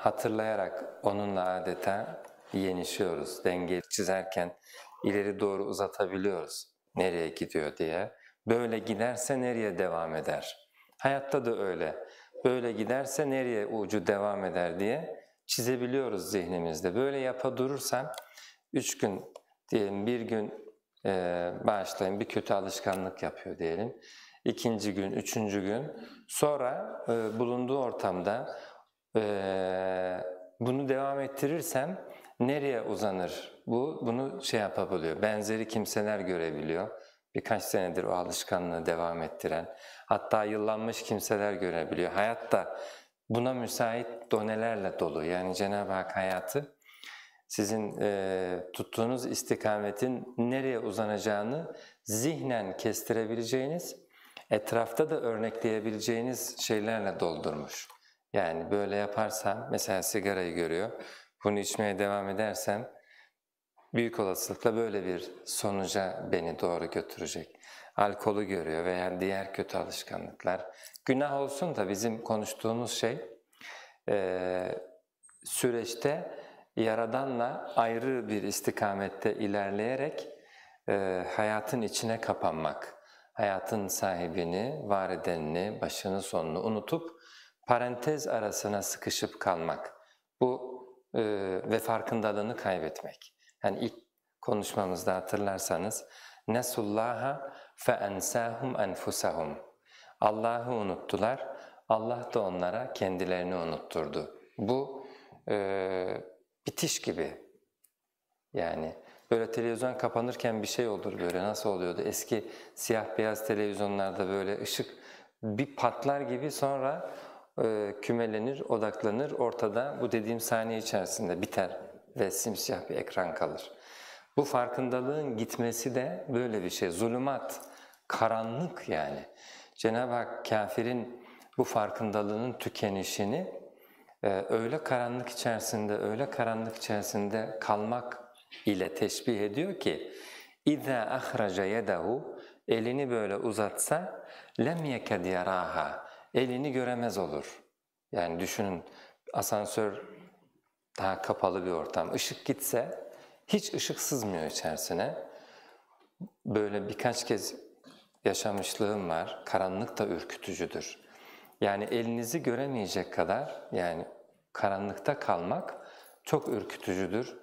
hatırlayarak onunla adeta yenişiyoruz. Dengeyi çizerken ileri doğru uzatabiliyoruz nereye gidiyor diye. Böyle giderse nereye devam eder? Hayatta da öyle. Böyle giderse nereye ucu devam eder diye çizebiliyoruz zihnimizde. Böyle yapa durursan 3 gün diyelim, bir gün bağışlayın bir kötü alışkanlık yapıyor diyelim. 2. gün, 3. gün sonra bulunduğu ortamda bunu devam ettirirsem nereye uzanır? Bunu yapabiliyor. Benzeri kimseler görebiliyor. Birkaç senedir o alışkanlığı devam ettiren, hatta yıllanmış kimseler görebiliyor. Hayat da buna müsait donelerle dolu. Yani Cenab-ı Hak hayatı sizin tuttuğunuz istikametin nereye uzanacağını zihnen kestirebileceğiniz, etrafta da örnekleyebileceğiniz şeylerle doldurmuş. Yani böyle yaparsam, mesela sigarayı görüyor, bunu içmeye devam edersem büyük olasılıkla böyle bir sonuca beni doğru götürecek. Alkolü görüyor veya diğer kötü alışkanlıklar. Günah olsun da bizim konuştuğumuz şey süreçte Yaradan'la ayrı bir istikamette ilerleyerek hayatın içine kapanmak, hayatın sahibini, var edenini, başını sonunu unutup parantez arasına sıkışıp kalmak. Bu ve farkındalığını kaybetmek. Yani ilk konuşmamızda hatırlarsanız nesullaha fe-ensâhum enfusahum. Allah'ı unuttular, Allah da onlara kendilerini unutturdu. Bu bitiş gibi. Yani böyle televizyon kapanırken bir şey olur, böyle nasıl oluyordu? Eski siyah beyaz televizyonlarda böyle ışık bir patlar gibi, sonra kümelenir, odaklanır, ortada bu dediğim saniye içerisinde biter ve simsiyah bir ekran kalır. Bu farkındalığın gitmesi de böyle bir şey. Zulümat, karanlık yani. Cenab-ı Hak kafirin bu farkındalığının tükenişini öyle karanlık içerisinde kalmak ile teşbih ediyor ki اِذَا أَخْرَجَ يَدَهُ elini böyle uzatsa لَمْ يَكَدْ يَرَاهَا elini göremez olur. Yani düşünün, asansör daha kapalı bir ortam, ışık gitse hiç ışık sızmıyor içerisine. Böyle birkaç kez yaşamışlığım var, karanlık da ürkütücüdür. Yani elinizi göremeyecek kadar, yani karanlıkta kalmak çok ürkütücüdür.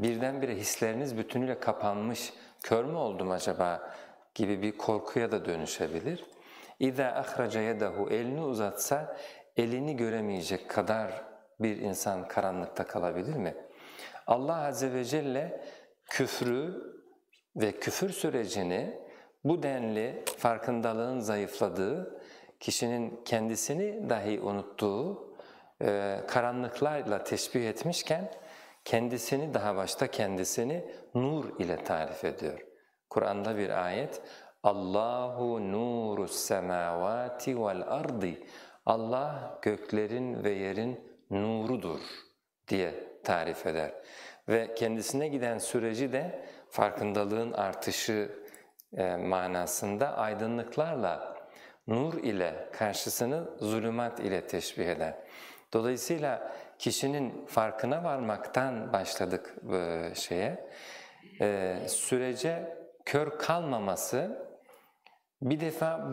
Birdenbire hisleriniz bütünüyle kapanmış, kör mü oldum acaba gibi bir korkuya da dönüşebilir. اِذَا أَخْرَجَ يَدَهُ elini uzatsa elini göremeyecek kadar bir insan karanlıkta kalabilir mi? Allah Azze ve Celle küfrü ve küfür sürecini bu denli farkındalığın zayıfladığı, kişinin kendisini dahi unuttuğu karanlıklarla teşbih etmişken kendisini, daha başta kendisini nur ile tarif ediyor. Kur'an'da bir ayet, Allahu nurus semavati vel ardi. Allah göklerin ve yerin nurudur diye tarif eder. Ve kendisine giden süreci de farkındalığın artışı manasında aydınlıklarla, nur ile, karşısını zulümat ile teşbih eder. Dolayısıyla kişinin farkına varmaktan başladık sürece kör kalmaması, bir defa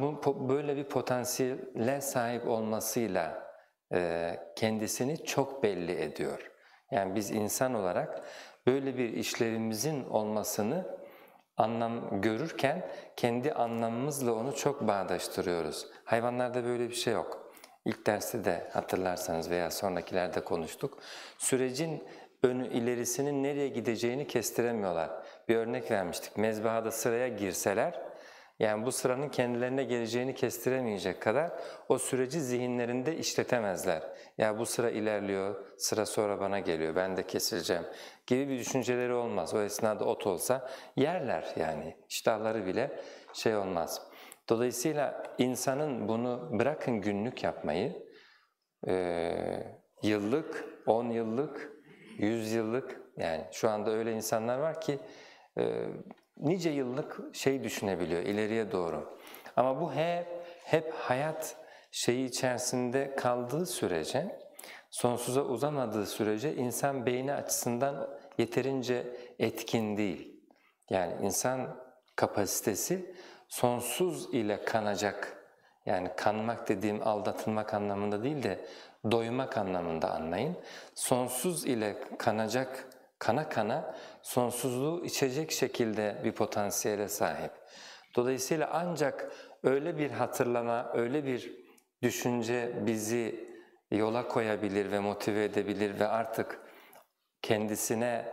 böyle bir potansiyele sahip olmasıyla kendisini çok belli ediyor. Yani biz insan olarak böyle bir işlevimizin olmasını anlam görürken kendi anlamımızla onu çok bağdaştırıyoruz. Hayvanlarda böyle bir şey yok. İlk derste de hatırlarsanız veya sonrakilerde konuştuk. Sürecin ilerisinin nereye gideceğini kestiremiyorlar. Bir örnek vermiştik. Mezbahada sıraya girseler, yani bu sıranın kendilerine geleceğini kestiremeyecek kadar o süreci zihinlerinde işletemezler. Ya bu sıra ilerliyor, sıra sonra bana geliyor, ben de kesileceğim gibi bir düşünceleri olmaz. O esnada ot olsa yerler, yani iştahları bile olmaz. Dolayısıyla insanın bunu, bırakın günlük yapmayı, yıllık, 10 yıllık, 100 yıllık, yani şu anda öyle insanlar var ki nice yıllık düşünebiliyor ileriye doğru. Ama bu hep hayat içerisinde kaldığı sürece Sonsuza uzamadığı sürece insan beyni açısından yeterince etkin değil. Yani insan kapasitesi sonsuz ile kanacak, yani kanmak dediğim aldatılmak anlamında değil de doymak anlamında anlayın. Sonsuz ile kanacak, kana kana sonsuzluğu içecek şekilde bir potansiyele sahip. Dolayısıyla ancak öyle bir hatırlama, öyle bir düşünce bizi yola koyabilir ve motive edebilir ve artık kendisine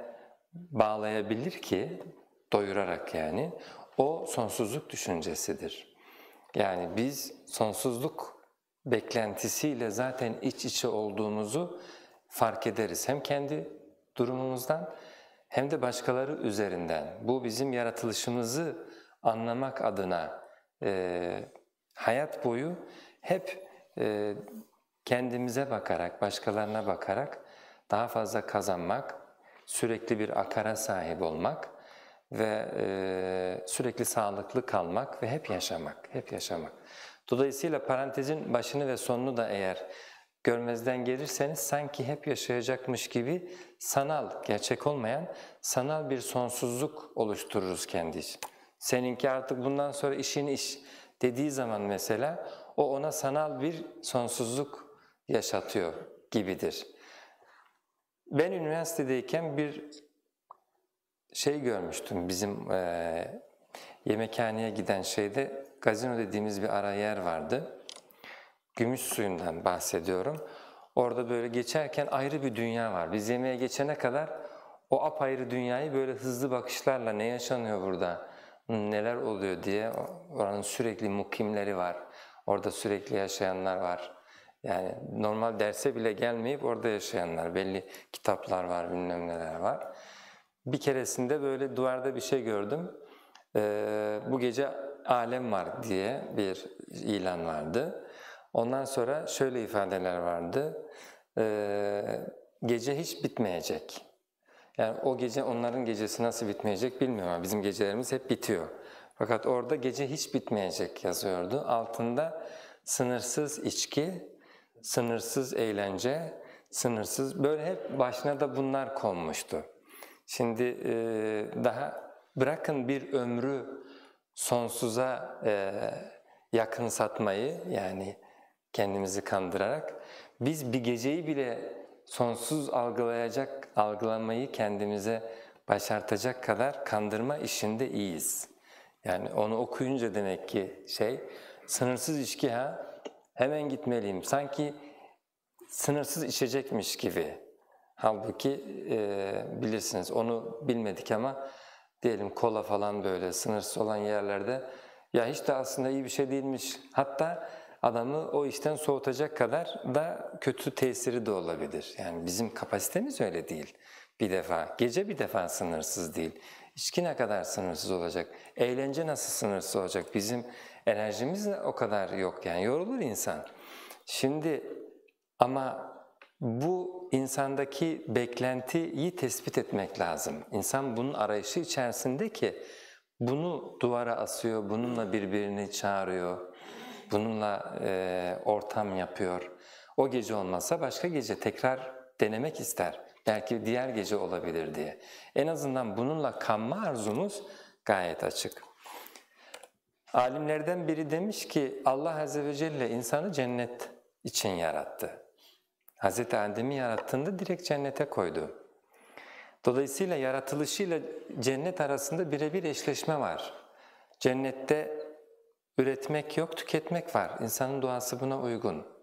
bağlayabilir ki, doyurarak yani, o sonsuzluk düşüncesidir. Yani biz sonsuzluk beklentisiyle zaten iç içe olduğumuzu fark ederiz. Hem kendi durumumuzdan hem de başkaları üzerinden. Bu bizim yaratılışımızı anlamak adına hayat boyu hep kendimize bakarak, başkalarına bakarak daha fazla kazanmak, sürekli bir akara sahip olmak ve sürekli sağlıklı kalmak ve hep yaşamak, hep yaşamak. Dolayısıyla parantezin başını ve sonunu da eğer görmezden gelirseniz sanki hep yaşayacakmış gibi sanal, gerçek olmayan sanal bir sonsuzluk oluştururuz kendi iş. Seninki artık bundan sonra işin iş dediği zaman mesela o ona sanal bir sonsuzluk yaşatıyor gibidir. Ben üniversitedeyken bir şey görmüştüm, bizim yemekhaneye giden şeyde gazino dediğimiz bir ara yer vardı. Gümüşsuyu'ndan bahsediyorum. Orada böyle geçerken ayrı bir dünya var. Biz yemeğe geçene kadar o apayrı dünyayı böyle hızlı bakışlarla ne yaşanıyor burada, neler oluyor diye, oranın sürekli mukimleri var. Orada sürekli yaşayanlar var. Yani normal derse bile gelmeyip orada yaşayanlar, belli kitaplar var, bilmem neler var. Bir keresinde böyle duvarda bir şey gördüm. Bu gece alem var diye bir ilan vardı. Ondan sonra şöyle ifadeler vardı. Gece hiç bitmeyecek. Yani o gece onların gecesi nasıl bitmeyecek bilmiyorum ama bizim gecelerimiz hep bitiyor. Fakat orada gece hiç bitmeyecek yazıyordu. Altında sınırsız içki, sınırsız eğlence, sınırsız, böyle hep başına da bunlar konmuştu. Şimdi daha bırakın bir ömrü sonsuza yakın satmayı, yani kendimizi kandırarak, biz bir geceyi bile sonsuz algılamayı kendimize başartacak kadar kandırma işinde iyiyiz. Yani onu okuyunca demek ki sınırsız içki, hemen gitmeliyim, sanki sınırsız içecekmiş gibi. Halbuki bilirsiniz, onu bilmedik ama diyelim kola falan böyle sınırsız olan yerlerde ya hiç de aslında iyi bir şey değilmiş. Hatta adamı o işten soğutacak kadar da kötü tesiri de olabilir. Yani bizim kapasitemiz öyle değil. Bir defa, gece bir defa sınırsız değil. İçki ne kadar sınırsız olacak? Eğlence nasıl sınırsız olacak? Bizim enerjimiz de o kadar yok, yani yorulur insan. Şimdi ama bu insandaki beklentiyi tespit etmek lazım. İnsan bunun arayışı içerisinde ki bunu duvara asıyor, bununla birbirini çağırıyor, bununla ortam yapıyor. O gece olmazsa başka gece tekrar denemek ister. Belki diğer gece olabilir diye. En azından bununla kanma arzumuz gayet açık. Alimlerden biri demiş ki Allah Azze ve Celle insanı cennet için yarattı. Hz. Adem'i yarattığında direkt cennete koydu. Dolayısıyla yaratılışıyla cennet arasında birebir eşleşme var. Cennette üretmek yok, tüketmek var. İnsanın doğası buna uygun.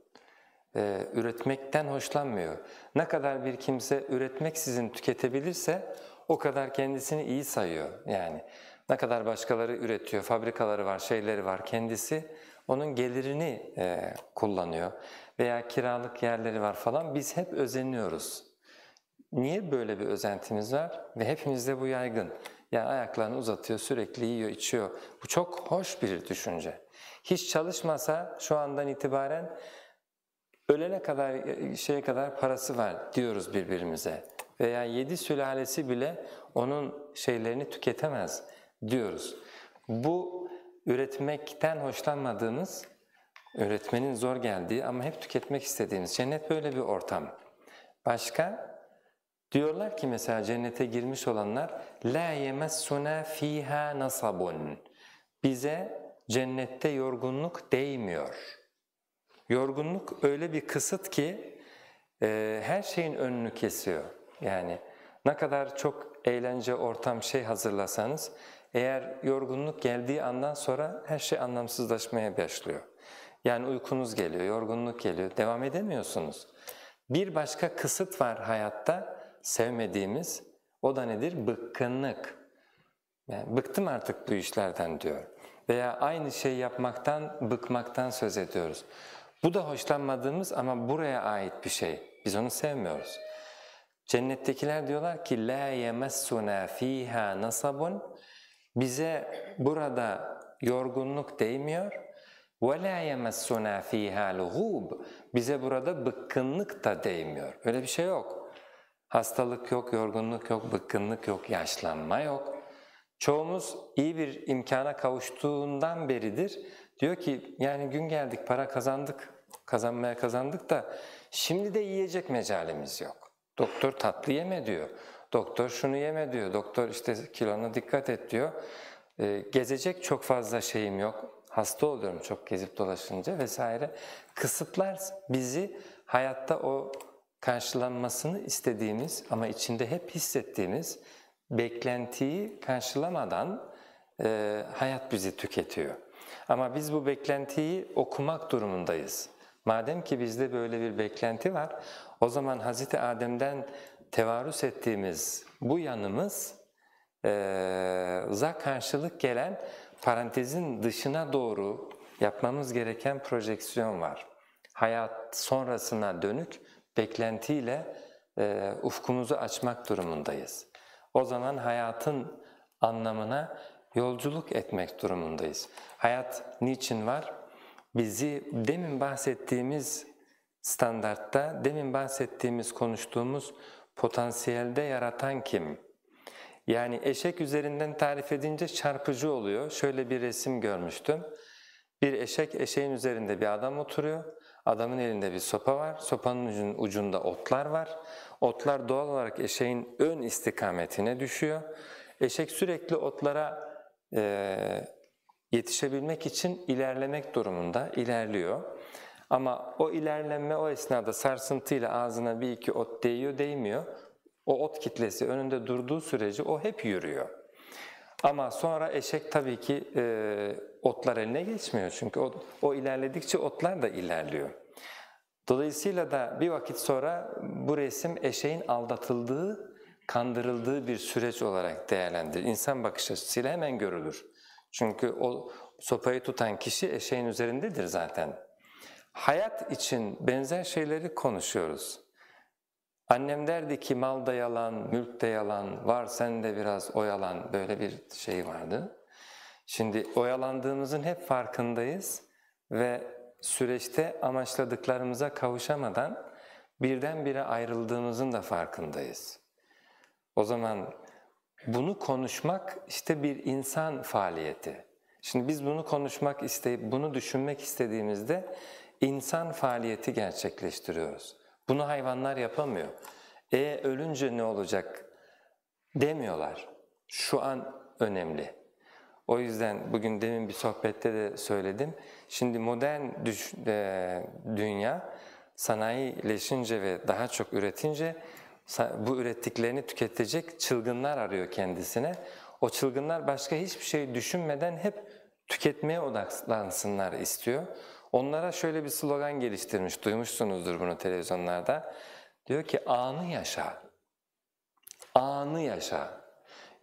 Üretmekten hoşlanmıyor. Ne kadar bir kimse üretmeksizin tüketebilirse o kadar kendisini iyi sayıyor. Yani ne kadar başkaları üretiyor, fabrikaları var, şeyleri var, kendisi onun gelirini kullanıyor. Veya kiralık yerleri var falan, biz hep özeniyoruz. Niye böyle bir özentimiz var? Ve hepimizde bu yaygın. Yani ayaklarını uzatıyor, sürekli yiyor, içiyor. Bu çok hoş bir düşünce. Hiç çalışmasa şu andan itibaren ölene kadar, şeye kadar parası var diyoruz birbirimize. Veya 7 sülalesi bile onun şeylerini tüketemez diyoruz. Bu üretmekten hoşlanmadığımız Üretmenin zor geldiği ama hep tüketmek istediğimiz. Cennet böyle bir ortam. Başka? Diyorlar ki mesela cennete girmiş olanlar la yemessuna fiha nasabun. Bize cennette yorgunluk değmiyor. Yorgunluk öyle bir kısıt ki her şeyin önünü kesiyor. Yani ne kadar çok eğlence, ortam, şey hazırlasanız eğer yorgunluk geldiği andan sonra her şey anlamsızlaşmaya başlıyor. Yani uykunuz geliyor, yorgunluk geliyor, devam edemiyorsunuz. Bir başka kısıt var hayatta sevmediğimiz, o da nedir? Bıkkınlık. Yani bıktım artık bu işlerden diyor. Veya aynı şeyi yapmaktan, bıkmaktan söz ediyoruz. Bu da hoşlanmadığımız ama buraya ait bir şey. Biz onu sevmiyoruz. Cennettekiler diyorlar ki la yemessuna fiha nasabun. Bize burada yorgunluk değmiyor. Ve la yemessuna fiha lughub. Bize burada bıkkınlık da değmiyor. Öyle bir şey yok. Hastalık yok, yorgunluk yok, bıkkınlık yok, yaşlanma yok. Çoğumuz iyi bir imkana kavuştuğundan beridir. Diyor ki yani gün geldik, para kazandık, kazandık da şimdi de yiyecek mecalimiz yok. Doktor tatlı yeme diyor, doktor şunu yeme diyor, doktor işte kilona dikkat et diyor. Gezecek çok fazla şeyim yok, hasta oluyorum çok gezip dolaşınca vesaire. Kısıtlar bizi hayatta o karşılanmasını istediğimiz ama içinde hep hissettiğimiz beklentiyi karşılamadan hayat bizi tüketiyor. Ama biz bu beklentiyi okumak durumundayız. Madem ki bizde böyle bir beklenti var, o zaman Hz. Adem'den tevarüs ettiğimiz bu yanımız za karşılık gelen parantezin dışına doğru yapmamız gereken projeksiyon var. Hayat sonrasına dönük beklentiyle ufkumuzu açmak durumundayız. O zaman hayatın anlamına yolculuk etmek durumundayız. Hayat niçin var? Bizi demin bahsettiğimiz standartta, demin bahsettiğimiz, konuştuğumuz potansiyelde yaratan kim? Yani eşek üzerinden tarif edince çarpıcı oluyor. Şöyle bir resim görmüştüm. Bir eşek, eşeğin üzerinde bir adam oturuyor. Adamın elinde bir sopa var. Sopanın ucunda otlar var. Otlar doğal olarak eşeğin ön istikametine düşüyor. Eşek sürekli otlara yetişebilmek için ilerlemek durumunda, ilerliyor. Ama o ilerleme o esnada sarsıntıyla ağzına bir iki ot değiyor, değmiyor. O ot kitlesi önünde durduğu sürece o hep yürüyor. Ama sonra eşek tabii ki otlar eline geçmiyor çünkü o ilerledikçe otlar da ilerliyor. Dolayısıyla da bir vakit sonra bu resim eşeğin aldatıldığı, kandırıldığı bir süreç olarak değerlendirilir. İnsan bakış açısıyla hemen görülür. Çünkü o sopayı tutan kişi eşeğin üzerindedir zaten. Hayat için benzer şeyleri konuşuyoruz. Annem derdi ki mal da yalan, mülk de yalan, var sen de biraz oyalan, böyle bir şey vardı. Şimdi oyalandığımızın hep farkındayız ve süreçte amaçladıklarımıza kavuşamadan birdenbire ayrıldığımızın da farkındayız. O zaman bunu konuşmak işte bir insan faaliyeti. Şimdi biz bunu konuşmak isteyip bunu düşünmek istediğimizde insan faaliyeti gerçekleştiriyoruz. Bunu hayvanlar yapamıyor. Ölünce ne olacak demiyorlar. Şu an önemli. O yüzden bugün demin bir sohbette de söyledim. Şimdi modern dünya sanayileşince ve daha çok üretince bu ürettiklerini tüketecek çılgınlar arıyor kendisine. O çılgınlar başka hiçbir şey düşünmeden hep tüketmeye odaklansınlar istiyor. Onlara şöyle bir slogan geliştirmiş, duymuşsunuzdur bunu televizyonlarda. Diyor ki anı yaşa, anı yaşa.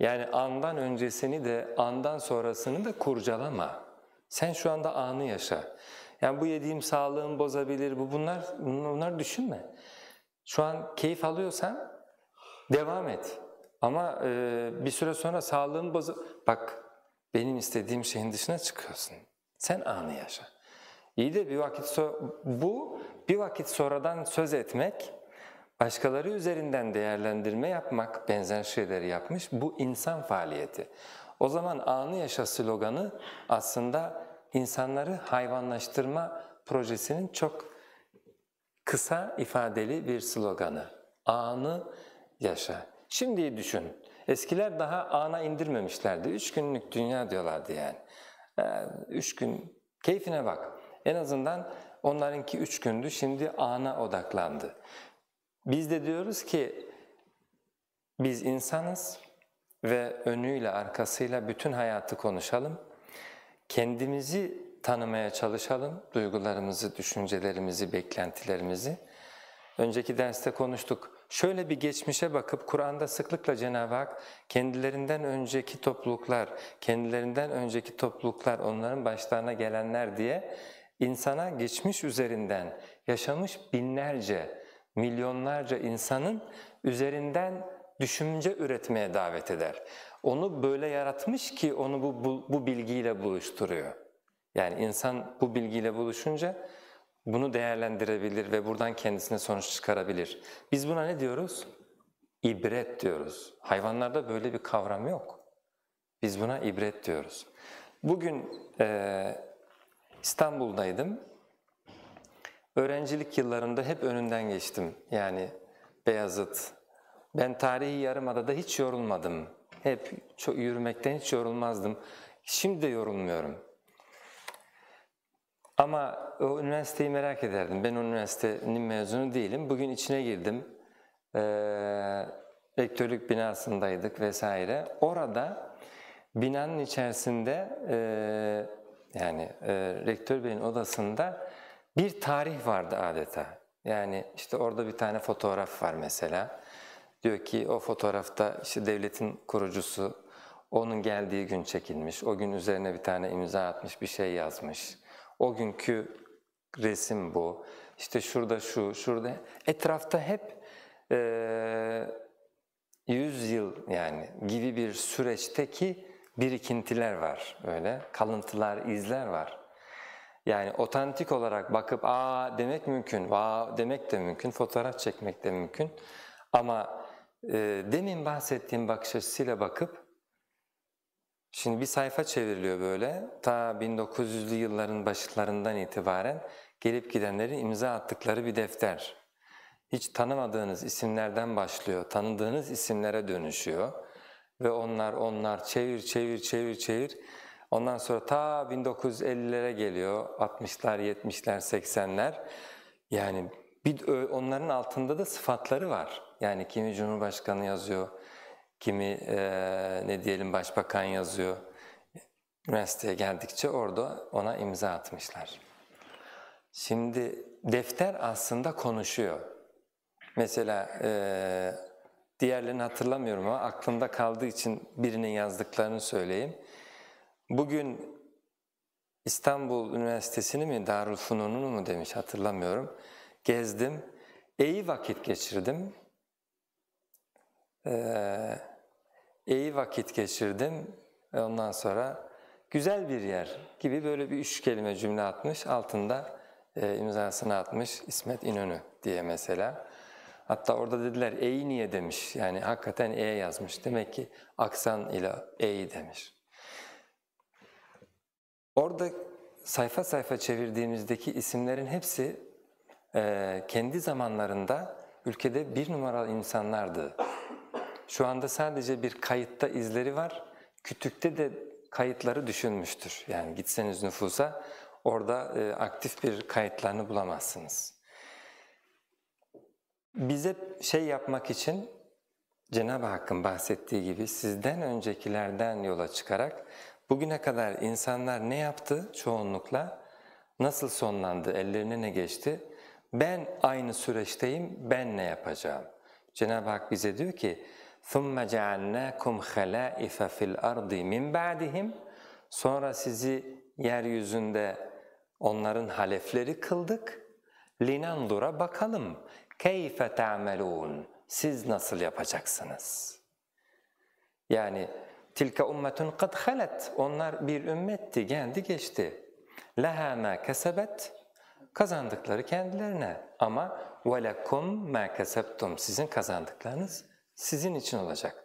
Yani andan öncesini de andan sonrasını da kurcalama. Sen şu anda anı yaşa. Yani bu yediğim sağlığımı bozabilir, bunlar düşünme. Şu an keyif alıyorsan devam et. Ama bir süre sonra sağlığın bak benim istediğim şeyin dışına çıkıyorsun. Sen anı yaşa. İyi de bir vakit sonradan söz etmek, başkaları üzerinden değerlendirme yapmak, benzer şeyleri yapmış, bu insan faaliyeti. O zaman anı yaşa sloganı aslında insanları hayvanlaştırma projesinin çok kısa ifadeli bir sloganı. Anı yaşa. Şimdiyi düşün. Eskiler daha ana indirmemişlerdi. 3 günlük dünya diyorlardı yani. 3 gün keyfine bak. En azından onlarınki 3 gündü, şimdi ana odaklandı. Biz de diyoruz ki biz insanız ve önüyle arkasıyla bütün hayatı konuşalım. Kendimizi tanımaya çalışalım, duygularımızı, düşüncelerimizi, beklentilerimizi. Önceki derste konuştuk. Şöyle bir geçmişe bakıp Kur'an'da sıklıkla Cenab-ı Hak kendilerinden önceki topluluklar, onların başlarına gelenler diye insana geçmiş üzerinden yaşamış binlerce, milyonlarca insanın üzerinden düşünce üretmeye davet eder. Onu böyle yaratmış ki onu bu bilgiyle buluşturuyor. Yani insan bu bilgiyle buluşunca bunu değerlendirebilir ve buradan kendisine sonuç çıkarabilir. Biz buna ne diyoruz? İbret diyoruz. Hayvanlarda böyle bir kavram yok. Biz buna ibret diyoruz. Bugün İstanbul'daydım. Öğrencilik yıllarında hep önünden geçtim. Yani Beyazıt. Ben tarihi Yarımada'da hiç yorulmadım. Hep yürümekten hiç yorulmazdım. Şimdi de yorulmuyorum. Ama o üniversiteyi merak ederdim. Ben o üniversitenin mezunu değilim. Bugün içine girdim. Rektörlük binasındaydık vesaire. Orada binanın içerisinde rektör beyin odasında bir tarih vardı adeta. Yani işte orada bir tane fotoğraf var mesela. Diyor ki o fotoğrafta işte devletin kurucusu, onun geldiği gün çekilmiş. O gün üzerine bir tane imza atmış, bir şey yazmış. O günkü resim bu. İşte şurada şurada. Etrafta hep 100 yıl yani gibi bir süreçteki birikintiler var. Öyle kalıntılar, izler var. Yani otantik olarak bakıp demek mümkün, demek de mümkün, fotoğraf çekmek de mümkün. Ama demin bahsettiğim bakış açısıyla bakıp, şimdi bir sayfa çevriliyor böyle, ta 1900'lü yılların başlarından itibaren gelip gidenlerin imza attıkları bir defter. Hiç tanımadığınız isimlerden başlıyor, tanıdığınız isimlere dönüşüyor. Ve onlar çevir. Ondan sonra ta 1950'lere geliyor, 60'lar, 70'ler, 80'ler. Yani onların altında da sıfatları var. Yani kimi Cumhurbaşkanı yazıyor, kimi başbakan yazıyor. Üniversiteye geldikçe orada ona imza atmışlar. Şimdi defter aslında konuşuyor. Mesela diğerlerini hatırlamıyorum ama aklımda kaldığı için birinin yazdıklarını söyleyeyim. Bugün İstanbul Üniversitesi'ni mi, Darülfünun'u mu demiş hatırlamıyorum. Gezdim, iyi vakit geçirdim. Ondan sonra güzel bir yer gibi böyle bir 3 kelime cümle atmış. Altında imzasını atmış İsmet İnönü diye mesela. Hatta orada dediler E'yi niye demiş. Yani hakikaten E yazmış. Demek ki aksan ile E'yi demiş. Orada sayfa sayfa çevirdiğimizdeki isimlerin hepsi kendi zamanlarında ülkede bir numaralı insanlardı. Şu anda sadece bir kayıtta izleri var. Kütük'te de kayıtları düşünmüştür. Yani gitseniz nüfusa orada aktif bir kayıtlarını bulamazsınız. Bize yapmak için Cenab-ı Hakk'ın bahsettiği gibi sizden öncekilerden yola çıkarak bugüne kadar insanlar ne yaptı çoğunlukla, nasıl sonlandı, ellerine ne geçti, ben aynı süreçteyim, ben ne yapacağım? Cenab-ı Hak bize diyor ki ثُمَّ جَعَلْنَاكُمْ خَلَائِفَ فِي الْأَرْضِ مِنْ بَعْدِهِمْ Sonra sizi yeryüzünde onların halefleri kıldık. لِنَنْظُرَ bakalım كَيْفَ تَعْمَلُونَ Siz nasıl yapacaksınız? Yani tilka ummetun kad halet. Onlar bir ümmetti, geldi geçti. Laha ma kesebet. Kazandıkları kendilerine. Ama velekum ma kesebtum. Sizin kazandıklarınız sizin için olacak.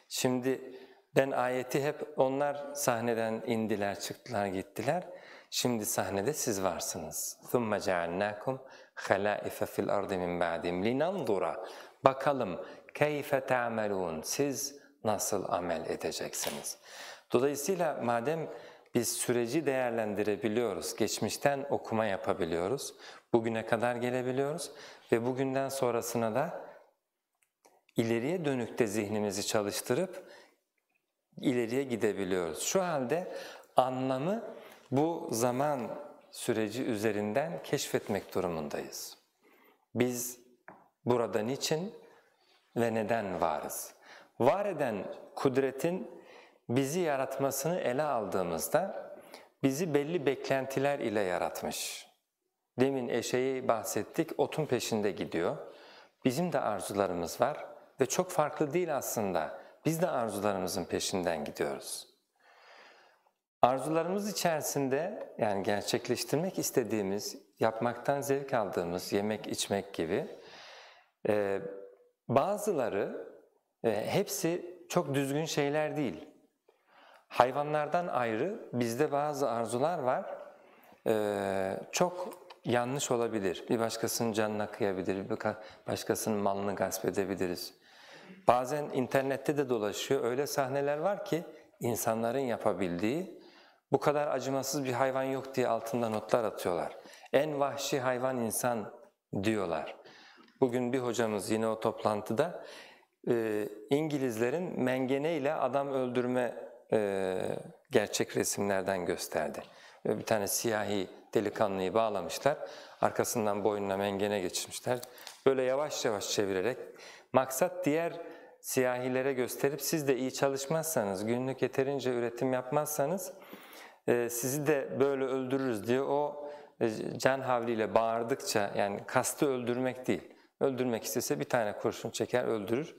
Şimdi ben ayeti hep onlar sahneden indiler, çıktılar, gittiler. Şimdi sahnede siz varsınız. ثُمَّ جَعَلْنَاكُمْ خَلَائِفَ فِي الْأَرْضِ مِنْ بَعْدِهِمْ لِنَنْظُرَ Bakalım كَيْفَ تَعْمَلُونَ Siz nasıl amel edeceksiniz? Dolayısıyla madem biz süreci değerlendirebiliyoruz, geçmişten okuma yapabiliyoruz, bugüne kadar gelebiliyoruz ve bugünden sonrasına da ileriye dönük de zihnimizi çalıştırıp ileriye gidebiliyoruz. Şu halde anlamı bu zaman süreci üzerinden keşfetmek durumundayız. Biz burada niçin ve neden varız? Var eden kudretin bizi yaratmasını ele aldığımızda bizi belli beklentiler ile yaratmış. Demin eşeği bahsettik, otun peşinde gidiyor. Bizim de arzularımız var ve çok farklı değil aslında. Biz de arzularımızın peşinden gidiyoruz. Arzularımız içerisinde yani gerçekleştirmek istediğimiz, yapmaktan zevk aldığımız yemek, içmek gibi bazıları hepsi çok düzgün şeyler değil. Hayvanlardan ayrı bizde bazı arzular var, çok yanlış olabilir. Bir başkasının canına kıyabilir, bir başkasının malını gasp edebiliriz. Bazen internette de dolaşıyor, öyle sahneler var ki insanların yapabildiği, bu kadar acımasız bir hayvan yok diye altında notlar atıyorlar. En vahşi hayvan insan diyorlar. Bugün bir hocamız yine o toplantıda İngilizlerin mengeneyle adam öldürme gerçek resimlerden gösterdi. Bir tane siyahi delikanlıyı bağlamışlar, arkasından boynuna mengene geçirmişler. Böyle yavaş yavaş çevirerek, maksat diğer siyahilere gösterip siz de iyi çalışmazsanız, günlük yeterince üretim yapmazsanız sizi de böyle öldürürüz diye o can havliyle bağırdıkça, yani kastı öldürmek değil, öldürmek istese bir tane kurşun çeker öldürür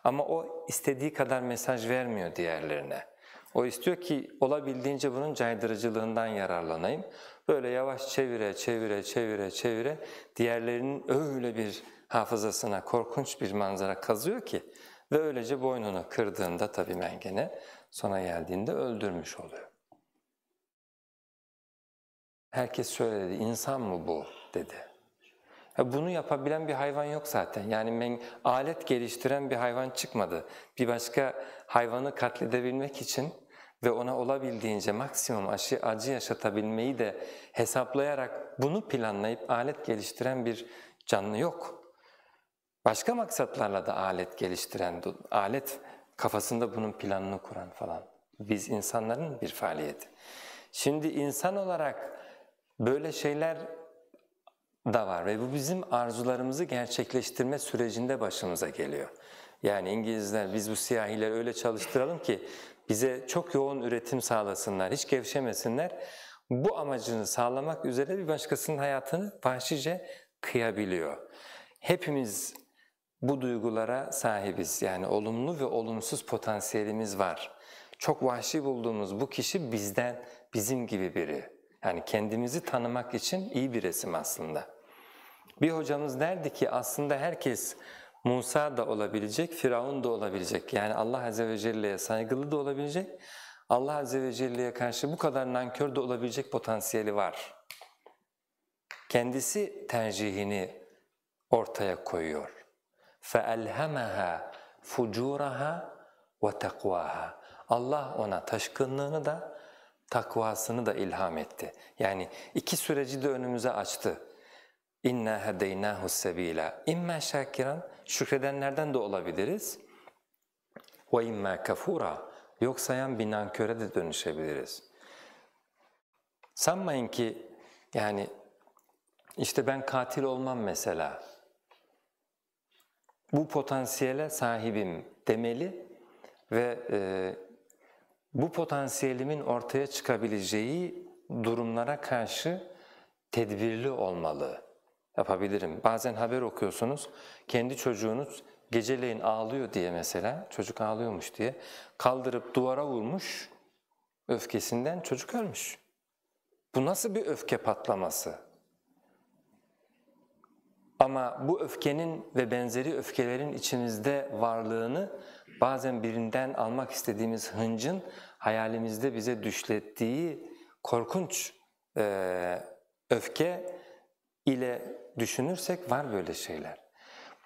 ama o istediği kadar mesaj vermiyor diğerlerine. O istiyor ki olabildiğince bunun caydırıcılığından yararlanayım. Böyle yavaş çevire diğerlerinin öyle bir hafızasına korkunç bir manzara kazıyor ki ve öylece boynunu kırdığında tabii mengene sona geldiğinde öldürmüş oluyor. Herkes şöyle dedi, insan mı bu dedi. Bunu yapabilen bir hayvan yok zaten. Yani alet geliştiren bir hayvan çıkmadı. Bir başka hayvanı katledebilmek için ve ona olabildiğince maksimum acı yaşatabilmeyi de hesaplayarak bunu planlayıp alet geliştiren bir canlı yok. Başka maksatlarla da alet geliştiren, alet kafasında bunun planını kuran falan. Biz insanların bir faaliyeti. Şimdi insan olarak böyle şeyler da var ve bu bizim arzularımızı gerçekleştirme sürecinde başımıza geliyor. Yani İngilizler biz bu siyahileri öyle çalıştıralım ki bize çok yoğun üretim sağlasınlar, hiç gevşemesinler. Bu amacını sağlamak üzere bir başkasının hayatını vahşice kıyabiliyor. Hepimiz bu duygulara sahibiz, yani olumlu ve olumsuz potansiyelimiz var. Çok vahşi bulduğumuz bu kişi bizim gibi biri. Yani kendimizi tanımak için iyi bir resim aslında. Bir hocamız derdi ki aslında herkes Musa da olabilecek, Firavun da olabilecek. Yani Allah Azze ve Celle'ye saygılı da olabilecek, Allah Azze ve Celle'ye karşı bu kadar nankör de olabilecek potansiyeli var. Kendisi tercihini ortaya koyuyor. فَأَلْهَمَهَا فُجُورَهَا وَتَقْوَاهَا Allah ona taşkınlığını da takvasını da ilham etti. Yani iki süreci de önümüze açtı. İnna hedeynahu sebila. İmma şakiran, şükredenlerden de olabiliriz. Ve imma kafura, yok sayan bir nanköre de dönüşebiliriz. Sanmayın ki yani işte ben katil olmam mesela. Bu potansiyele sahibim demeli ve bu potansiyelimin ortaya çıkabileceği durumlara karşı tedbirli olmalı. Yapabilirim. Bazen haber okuyorsunuz, kendi çocuğunuz geceleyin ağlıyor diye mesela, çocuk ağlıyormuş diye kaldırıp duvara vurmuş, öfkesinden çocuk ölmüş. Bu nasıl bir öfke patlaması? Ama bu öfkenin ve benzeri öfkelerin içimizde varlığını bazen birinden almak istediğimiz hıncın hayalimizde bize düşlettiği korkunç öfke ile düşünürsek var böyle şeyler.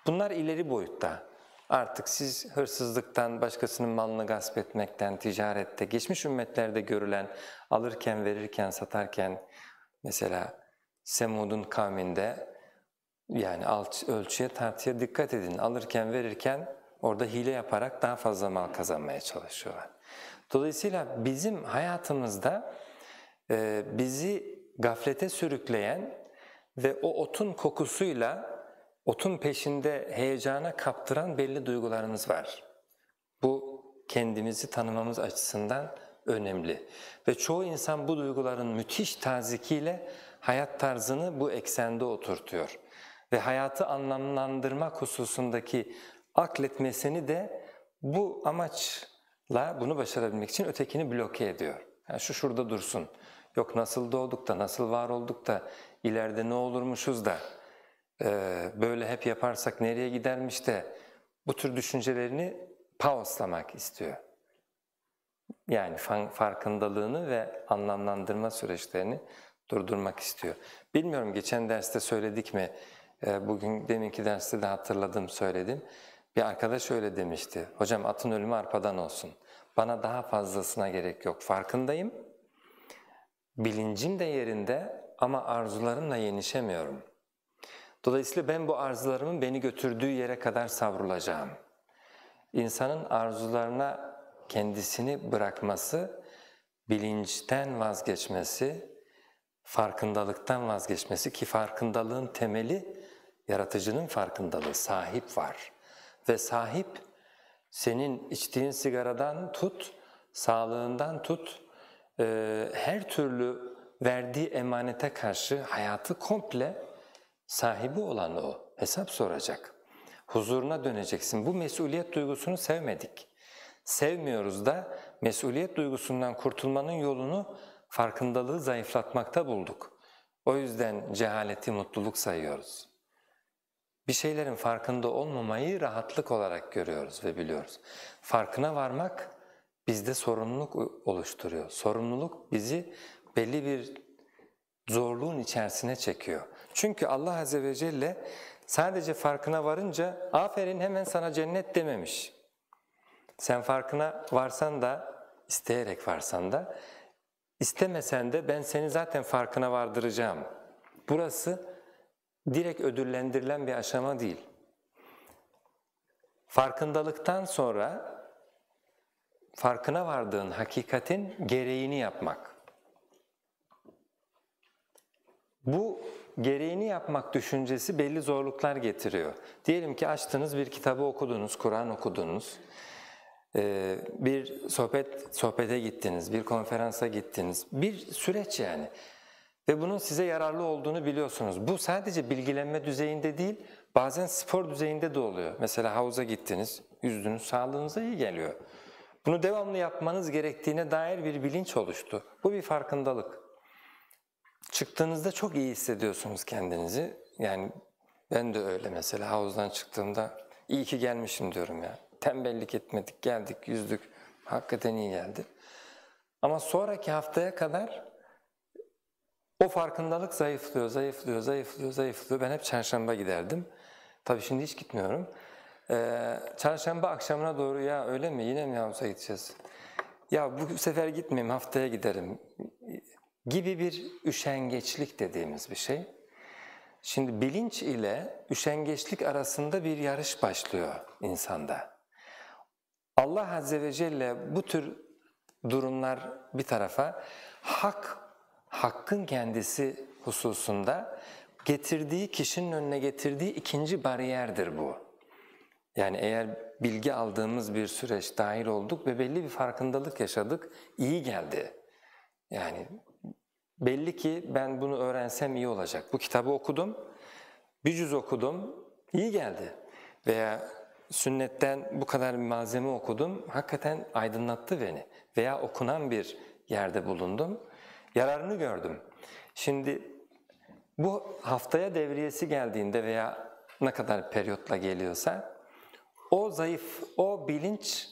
Bunlar ileri boyutta. Artık siz hırsızlıktan, başkasının malını gasp etmekten, ticarette, geçmiş ümmetlerde görülen alırken, verirken, satarken, mesela Semud'un kavminde yani ölçüye tartıya dikkat edin. Alırken, verirken orada hile yaparak daha fazla mal kazanmaya çalışıyorlar. Dolayısıyla bizim hayatımızda bizi gaflete sürükleyen ve o otun kokusuyla otun peşinde heyecana kaptıran belli duygularımız var. Bu kendimizi tanımamız açısından önemli. Ve çoğu insan bu duyguların müthiş tazikiyle hayat tarzını bu eksende oturtuyor. Ve hayatı anlamlandırmak hususundaki akletmesini de bu amaçla bunu başarabilmek için ötekini bloke ediyor. Yani şu şurada dursun, yok nasıl doğduk da, nasıl var olduk da, ileride ne olurmuşuz da, böyle hep yaparsak nereye gidermiş de, bu tür düşüncelerini pauslamak istiyor. Yani farkındalığını ve anlamlandırma süreçlerini durdurmak istiyor. Bilmiyorum geçen derste söyledik mi, bugün deminki derste de hatırladım söyledim. Bir arkadaş öyle demişti, hocam atın ölümü arpadan olsun. Bana daha fazlasına gerek yok, farkındayım. Bilincim de yerinde ama arzularımla yenişemiyorum. Dolayısıyla ben bu arzularımın beni götürdüğü yere kadar savrulacağım. İnsanın arzularına kendisini bırakması, bilinçten vazgeçmesi, farkındalıktan vazgeçmesi ki farkındalığın temeli yaratıcının farkındalığı, sahip var. Ve sahip senin içtiğin sigaradan tut, sağlığından tut, her türlü verdiği emanete karşı hayatı komple sahibi olan o, hesap soracak. Huzuruna döneceksin. Bu mesuliyet duygusunu sevmedik. Sevmiyoruz da mesuliyet duygusundan kurtulmanın yolunu farkındalığı zayıflatmakta bulduk. O yüzden cehaleti mutluluk sayıyoruz. Bir şeylerin farkında olmamayı rahatlık olarak görüyoruz ve biliyoruz. Farkına varmak bizde sorumluluk oluşturuyor. Sorumluluk bizi belli bir zorluğun içerisine çekiyor. Çünkü Allah Azze ve Celle sadece farkına varınca aferin hemen sana cennet dememiş. Sen farkına varsan da, isteyerek varsan da, istemesen de ben seni zaten farkına vardıracağım. Burası direkt ödüllendirilen bir aşama değil. Farkındalıktan sonra farkına vardığın hakikatin gereğini yapmak. Bu gereğini yapmak düşüncesi belli zorluklar getiriyor. Diyelim ki açtınız bir kitabı okudunuz, Kur'an okudunuz, bir sohbete gittiniz, bir konferansa gittiniz, bir süreç yani. Ve bunun size yararlı olduğunu biliyorsunuz. Bu sadece bilgilenme düzeyinde değil, bazen spor düzeyinde de oluyor. Mesela havuza gittiniz, yüzdünüz, sağlığınıza iyi geliyor. Bunu devamlı yapmanız gerektiğine dair bir bilinç oluştu. Bu bir farkındalık. Çıktığınızda çok iyi hissediyorsunuz kendinizi. Yani ben de öyle mesela havuzdan çıktığımda iyi ki gelmişim diyorum ya. Tembellik etmedik, geldik, yüzdük. Hakikaten iyi geldi. Ama sonraki haftaya kadar o farkındalık zayıflıyor. Ben hep çarşamba giderdim. Tabii şimdi hiç gitmiyorum. Çarşamba akşamına doğru ya öyle mi yine mi havuza gideceğiz? Ya bu sefer gitmeyeyim haftaya giderim gibi bir üşengeçlik dediğimiz bir şey. Şimdi bilinç ile üşengeçlik arasında bir yarış başlıyor insanda. Allah Azze ve Celle bu tür durumlar bir tarafa hakkın kendisi hususunda getirdiği, kişinin önüne getirdiği ikinci bariyerdir bu. Yani eğer bilgi aldığımız bir süreç dahil olduk ve belli bir farkındalık yaşadık, iyi geldi. Yani belli ki ben bunu öğrensem iyi olacak. Bu kitabı okudum, bir cüz okudum, iyi geldi. Veya sünnetten bu kadar bir malzeme okudum, hakikaten aydınlattı beni. Veya okunan bir yerde bulundum, yararını gördüm. Şimdi bu haftaya devriyesi geldiğinde veya ne kadar periyotla geliyorsa, o zayıf, o bilinç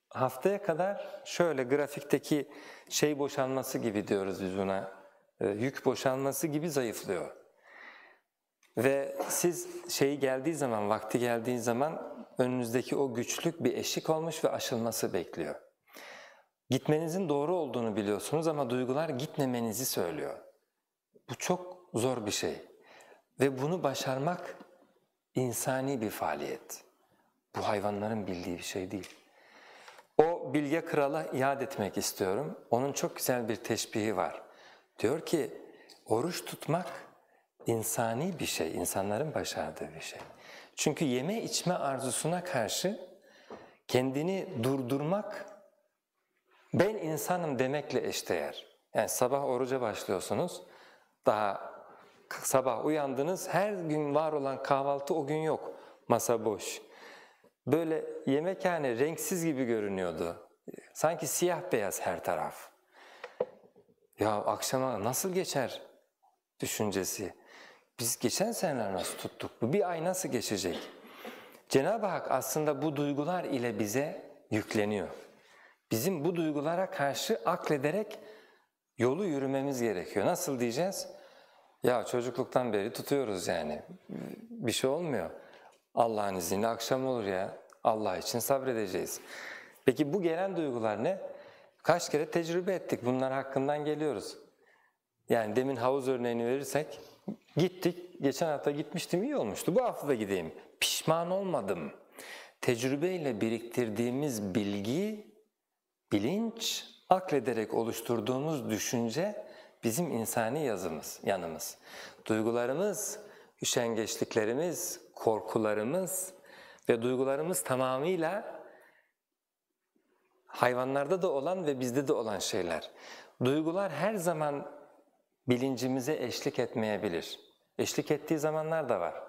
haftaya kadar şöyle grafikteki şey boşalması gibi diyoruz biz buna. yük boşalması gibi zayıflıyor. Ve siz geldiği zaman, vakti geldiği zaman önünüzdeki o güçlük bir eşik olmuş ve aşılması bekliyor. Gitmenizin doğru olduğunu biliyorsunuz ama duygular gitmemenizi söylüyor. Bu çok zor bir şey ve bunu başarmak insani bir faaliyet. Bu hayvanların bildiği bir şey değil. O bilge krala iade etmek istiyorum. Onun çok güzel bir teşbihi var. Diyor ki oruç tutmak insani bir şey, insanların başardığı bir şey. Çünkü yeme içme arzusuna karşı kendini durdurmak ben insanım demekle eşdeğer. Yani sabah oruca başlıyorsunuz, daha sabah uyandınız, her gün var olan kahvaltı o gün yok, masa boş. Böyle yemekhane renksiz gibi görünüyordu. Sanki siyah beyaz her taraf. Ya akşama nasıl geçer düşüncesi. Biz geçen seneler nasıl tuttuk? Bu bir ay nasıl geçecek? Cenab-ı Hak aslında bu duygular ile bize yükleniyor. Bizim bu duygulara karşı aklederek yolu yürümemiz gerekiyor. Nasıl diyeceğiz? Ya çocukluktan beri tutuyoruz yani. Bir şey olmuyor. Allah'ın izniyle akşam olur ya. Allah için sabredeceğiz. Peki bu gelen duygular ne? Kaç kere tecrübe ettik. Bunlar hakkından geliyoruz. Yani demin havuz örneğini verirsek, gittik. Geçen hafta gitmiştim, iyi olmuştu. Bu hafta da gideyim. Pişman olmadım. Tecrübeyle biriktirdiğimiz bilgi, bilinç, aklederek oluşturduğumuz düşünce bizim insani yanımız. Duygularımız, üşengeçliklerimiz, korkularımız ve duygularımız tamamıyla hayvanlarda da olan ve bizde de olan şeyler. Duygular her zaman bilincimize eşlik etmeyebilir. Eşlik ettiği zamanlar da var.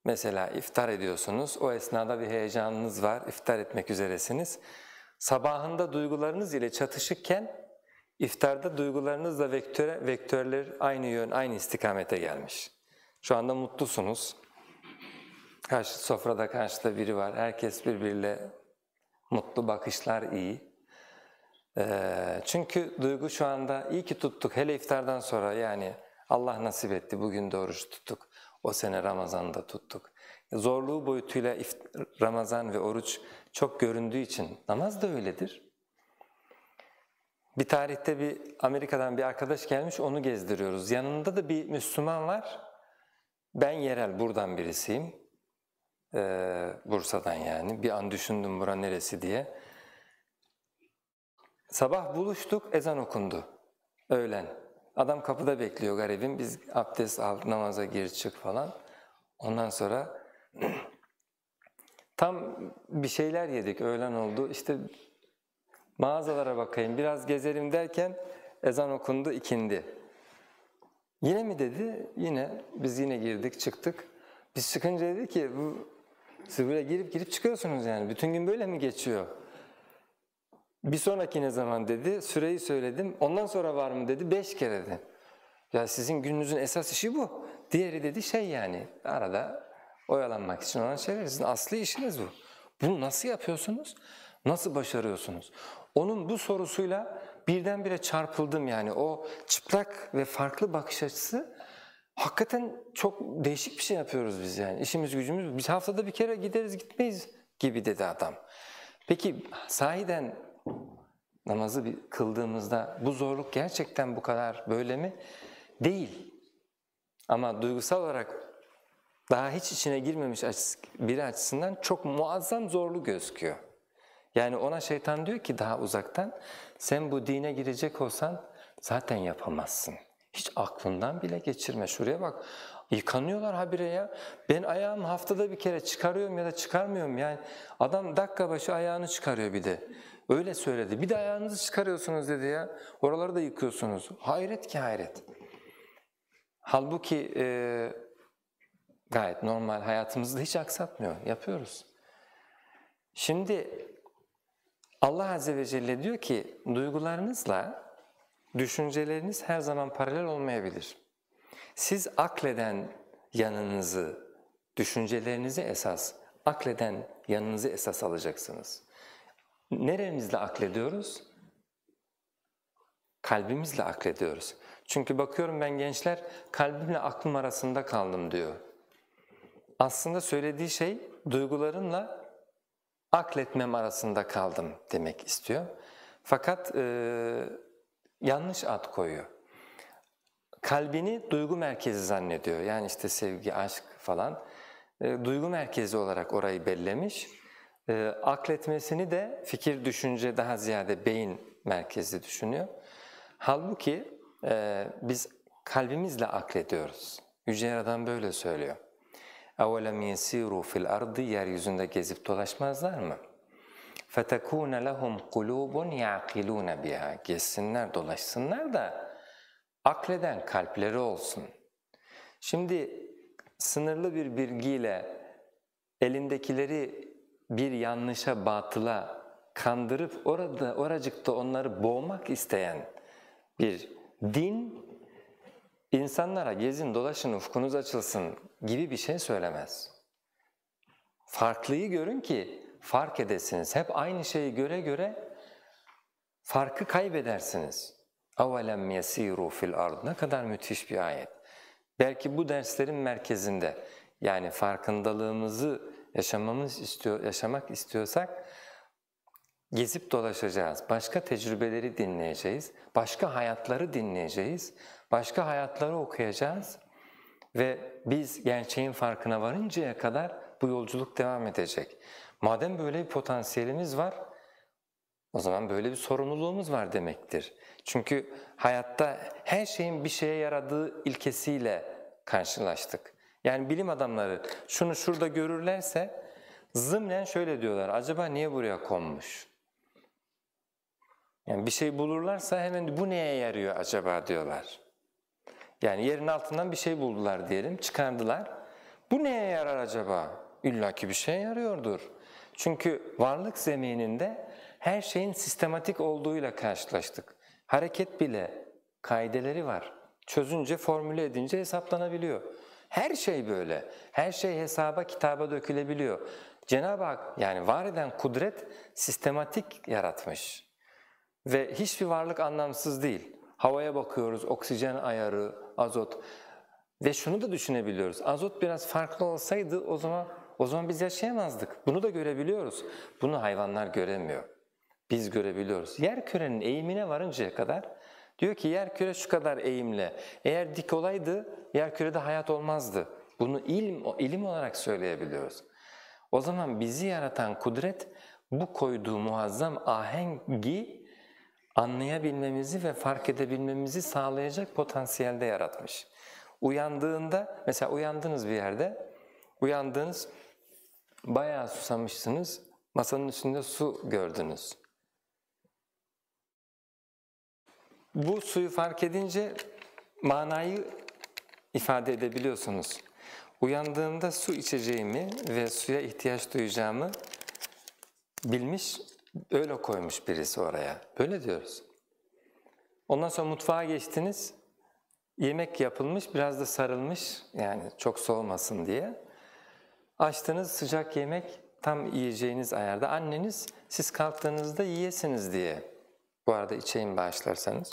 Mesela iftar ediyorsunuz, o esnada bir heyecanınız var, iftar etmek üzeresiniz. Sabahında duygularınız ile çatışıkken, iftarda duygularınızla vektörler aynı yön, aynı istikamete gelmiş. Şu anda mutlusunuz, sofrada karşıda biri var, herkes birbiriyle mutlu, bakışlar iyi. Çünkü duygu şu anda iyi ki tuttuk, hele iftardan sonra yani Allah nasip etti, bugün de oruç tuttuk, o sene Ramazan'da tuttuk. Zorluğu boyutuyla Ramazan ve oruç çok göründüğü için namaz da öyledir. Bir tarihte Amerika'dan bir arkadaş gelmiş, onu gezdiriyoruz. Yanında da bir Müslüman var, ben yerel buradan birisiyim, Bursa'dan yani. Bir an düşündüm bura neresi diye. Sabah buluştuk, ezan okundu, öğlen. Adam kapıda bekliyor garibim, biz abdest al, namaza gir çık falan. Ondan sonra tam bir şeyler yedik, öğlen oldu. İşte mağazalara bakayım, biraz gezelim derken ezan okundu, ikindi. Yine mi dedi? Yine. Biz yine girdik, çıktık. Biz çıkınca dedi ki, siz böyle girip çıkıyorsunuz yani, bütün gün böyle mi geçiyor? Bir sonraki ne zaman dedi, süreyi söyledim, ondan sonra var mı dedi, 5 kere dedi. Ya sizin gününüzün esas işi bu. Diğeri dedi yani, arada oyalanmak için olan şeyler, sizin asli işiniz bu. Bunu nasıl yapıyorsunuz? Nasıl başarıyorsunuz? Onun bu sorusuyla birdenbire çarpıldım yani, o çıplak ve farklı bakış açısı, hakikaten çok değişik bir şey yapıyoruz biz yani, işimiz gücümüz, biz haftada bir kere gideriz gitmeyiz gibi dedi adam. Peki sahiden namazı kıldığımızda bu zorluk gerçekten bu kadar böyle mi? Değil. Ama duygusal olarak daha hiç içine girmemiş biri açısından çok muazzam zorlu gözüküyor. Yani ona şeytan diyor ki daha uzaktan, sen bu dine girecek olsan zaten yapamazsın. Hiç aklından bile geçirme. Şuraya bak, yıkanıyorlar habire ya. Ben ayağımı haftada bir kere çıkarıyorum ya da çıkarmıyorum yani. Adam dakika başı ayağını çıkarıyor bir de. Öyle söyledi. Bir de ayağınızı çıkarıyorsunuz dedi ya. Oraları da yıkıyorsunuz. Hayret ki hayret. Halbuki gayet normal, hayatımızda hiç aksatmıyor. Yapıyoruz. Şimdi Allah Azze ve Celle diyor ki, duygularınızla düşünceleriniz her zaman paralel olmayabilir. Siz akleden yanınızı, düşüncelerinizi akleden yanınızı esas alacaksınız. Neremizle aklediyoruz? Kalbimizle aklediyoruz. Çünkü bakıyorum ben gençler kalbimle aklım arasında kaldım diyor. Aslında söylediği şey duygularımla akletmem arasında kaldım demek istiyor. Fakat yanlış ad koyuyor. Kalbini duygu merkezi zannediyor. Yani işte sevgi, aşk falan. Duygu merkezi olarak orayı bellemiş. Akletmesini de fikir, düşünce daha ziyade beyin merkezi düşünüyor. Halbuki biz kalbimizle aklediyoruz. Yüce Yaradan böyle söylüyor. اَوَلَمْ يَسِيرُوا فِي الْأَرْضِ Yeryüzünde gezip dolaşmazlar mı? فَتَكُونَ لَهُمْ قُلُوبٌ يَعْقِلُونَ بِهَا Gezsinler, dolaşsınlar da akleden kalpleri olsun. Şimdi sınırlı bir bilgiyle elindekileri bir yanlışa, batıla kandırıp oracıkta onları boğmak isteyen bir din, insanlara gezin dolaşın ufkunuz açılsın gibi bir şey söylemez. Farklıyı görün ki fark edesiniz. Hep aynı şeyi göre göre farkı kaybedersiniz. اَوَلَمْ يَسِيرُوا فِي الْأَرْضِ Ne kadar müthiş bir ayet. Belki bu derslerin merkezinde, yani farkındalığımızı yaşamak istiyorsak gezip dolaşacağız, başka tecrübeleri dinleyeceğiz, başka hayatları dinleyeceğiz, başka hayatları okuyacağız ve biz gerçeğin farkına varıncaya kadar bu yolculuk devam edecek. Madem böyle bir potansiyelimiz var, o zaman böyle bir sorumluluğumuz var demektir. Çünkü hayatta her şeyin bir şeye yaradığı ilkesiyle karşılaştık. Yani bilim adamları şunu şurada görürlerse zımnen şöyle diyorlar, acaba niye buraya konmuş? Yani bir şey bulurlarsa hemen bu neye yarıyor acaba diyorlar. Yani yerin altından bir şey buldular diyelim, çıkardılar. Bu neye yarar acaba? İlla ki bir şeye yarıyordur. Çünkü varlık zemininde her şeyin sistematik olduğuyla karşılaştık. Hareket bile kaideleri var. Çözünce, formüle edince hesaplanabiliyor. Her şey böyle. Her şey hesaba, kitaba dökülebiliyor. Cenab-ı Hak yani var eden kudret sistematik yaratmış. Ve hiçbir varlık anlamsız değil. Havaya bakıyoruz, oksijen ayarı, azot ve şunu da düşünebiliyoruz. Azot biraz farklı olsaydı o zaman biz yaşayamazdık. Bunu da görebiliyoruz. Bunu hayvanlar göremiyor. Biz görebiliyoruz. Yerkürenin eğimine varıncaya kadar diyor ki yerküre şu kadar eğimle. Eğer dik olaydı yerkürede hayat olmazdı. Bunu ilim olarak söyleyebiliyoruz. O zaman bizi yaratan kudret bu koyduğu muazzam ahengi anlayabilmemizi ve fark edebilmemizi sağlayacak potansiyelde yaratmış. Uyandığında, mesela uyandınız bir yerde, uyandınız, bayağı susamışsınız, masanın üstünde su gördünüz. Bu suyu fark edince manayı ifade edebiliyorsunuz. Uyandığımda su içeceğimi ve suya ihtiyaç duyacağımı bilmiş, öyle koymuş birisi oraya. Böyle diyoruz. Ondan sonra mutfağa geçtiniz, yemek yapılmış, biraz da sarılmış, yani çok soğumasın diye. Açtınız sıcak yemek, tam yiyeceğiniz ayarda. Anneniz siz kalktığınızda yiyesiniz diye, bu arada içeyim bağışlarsanız,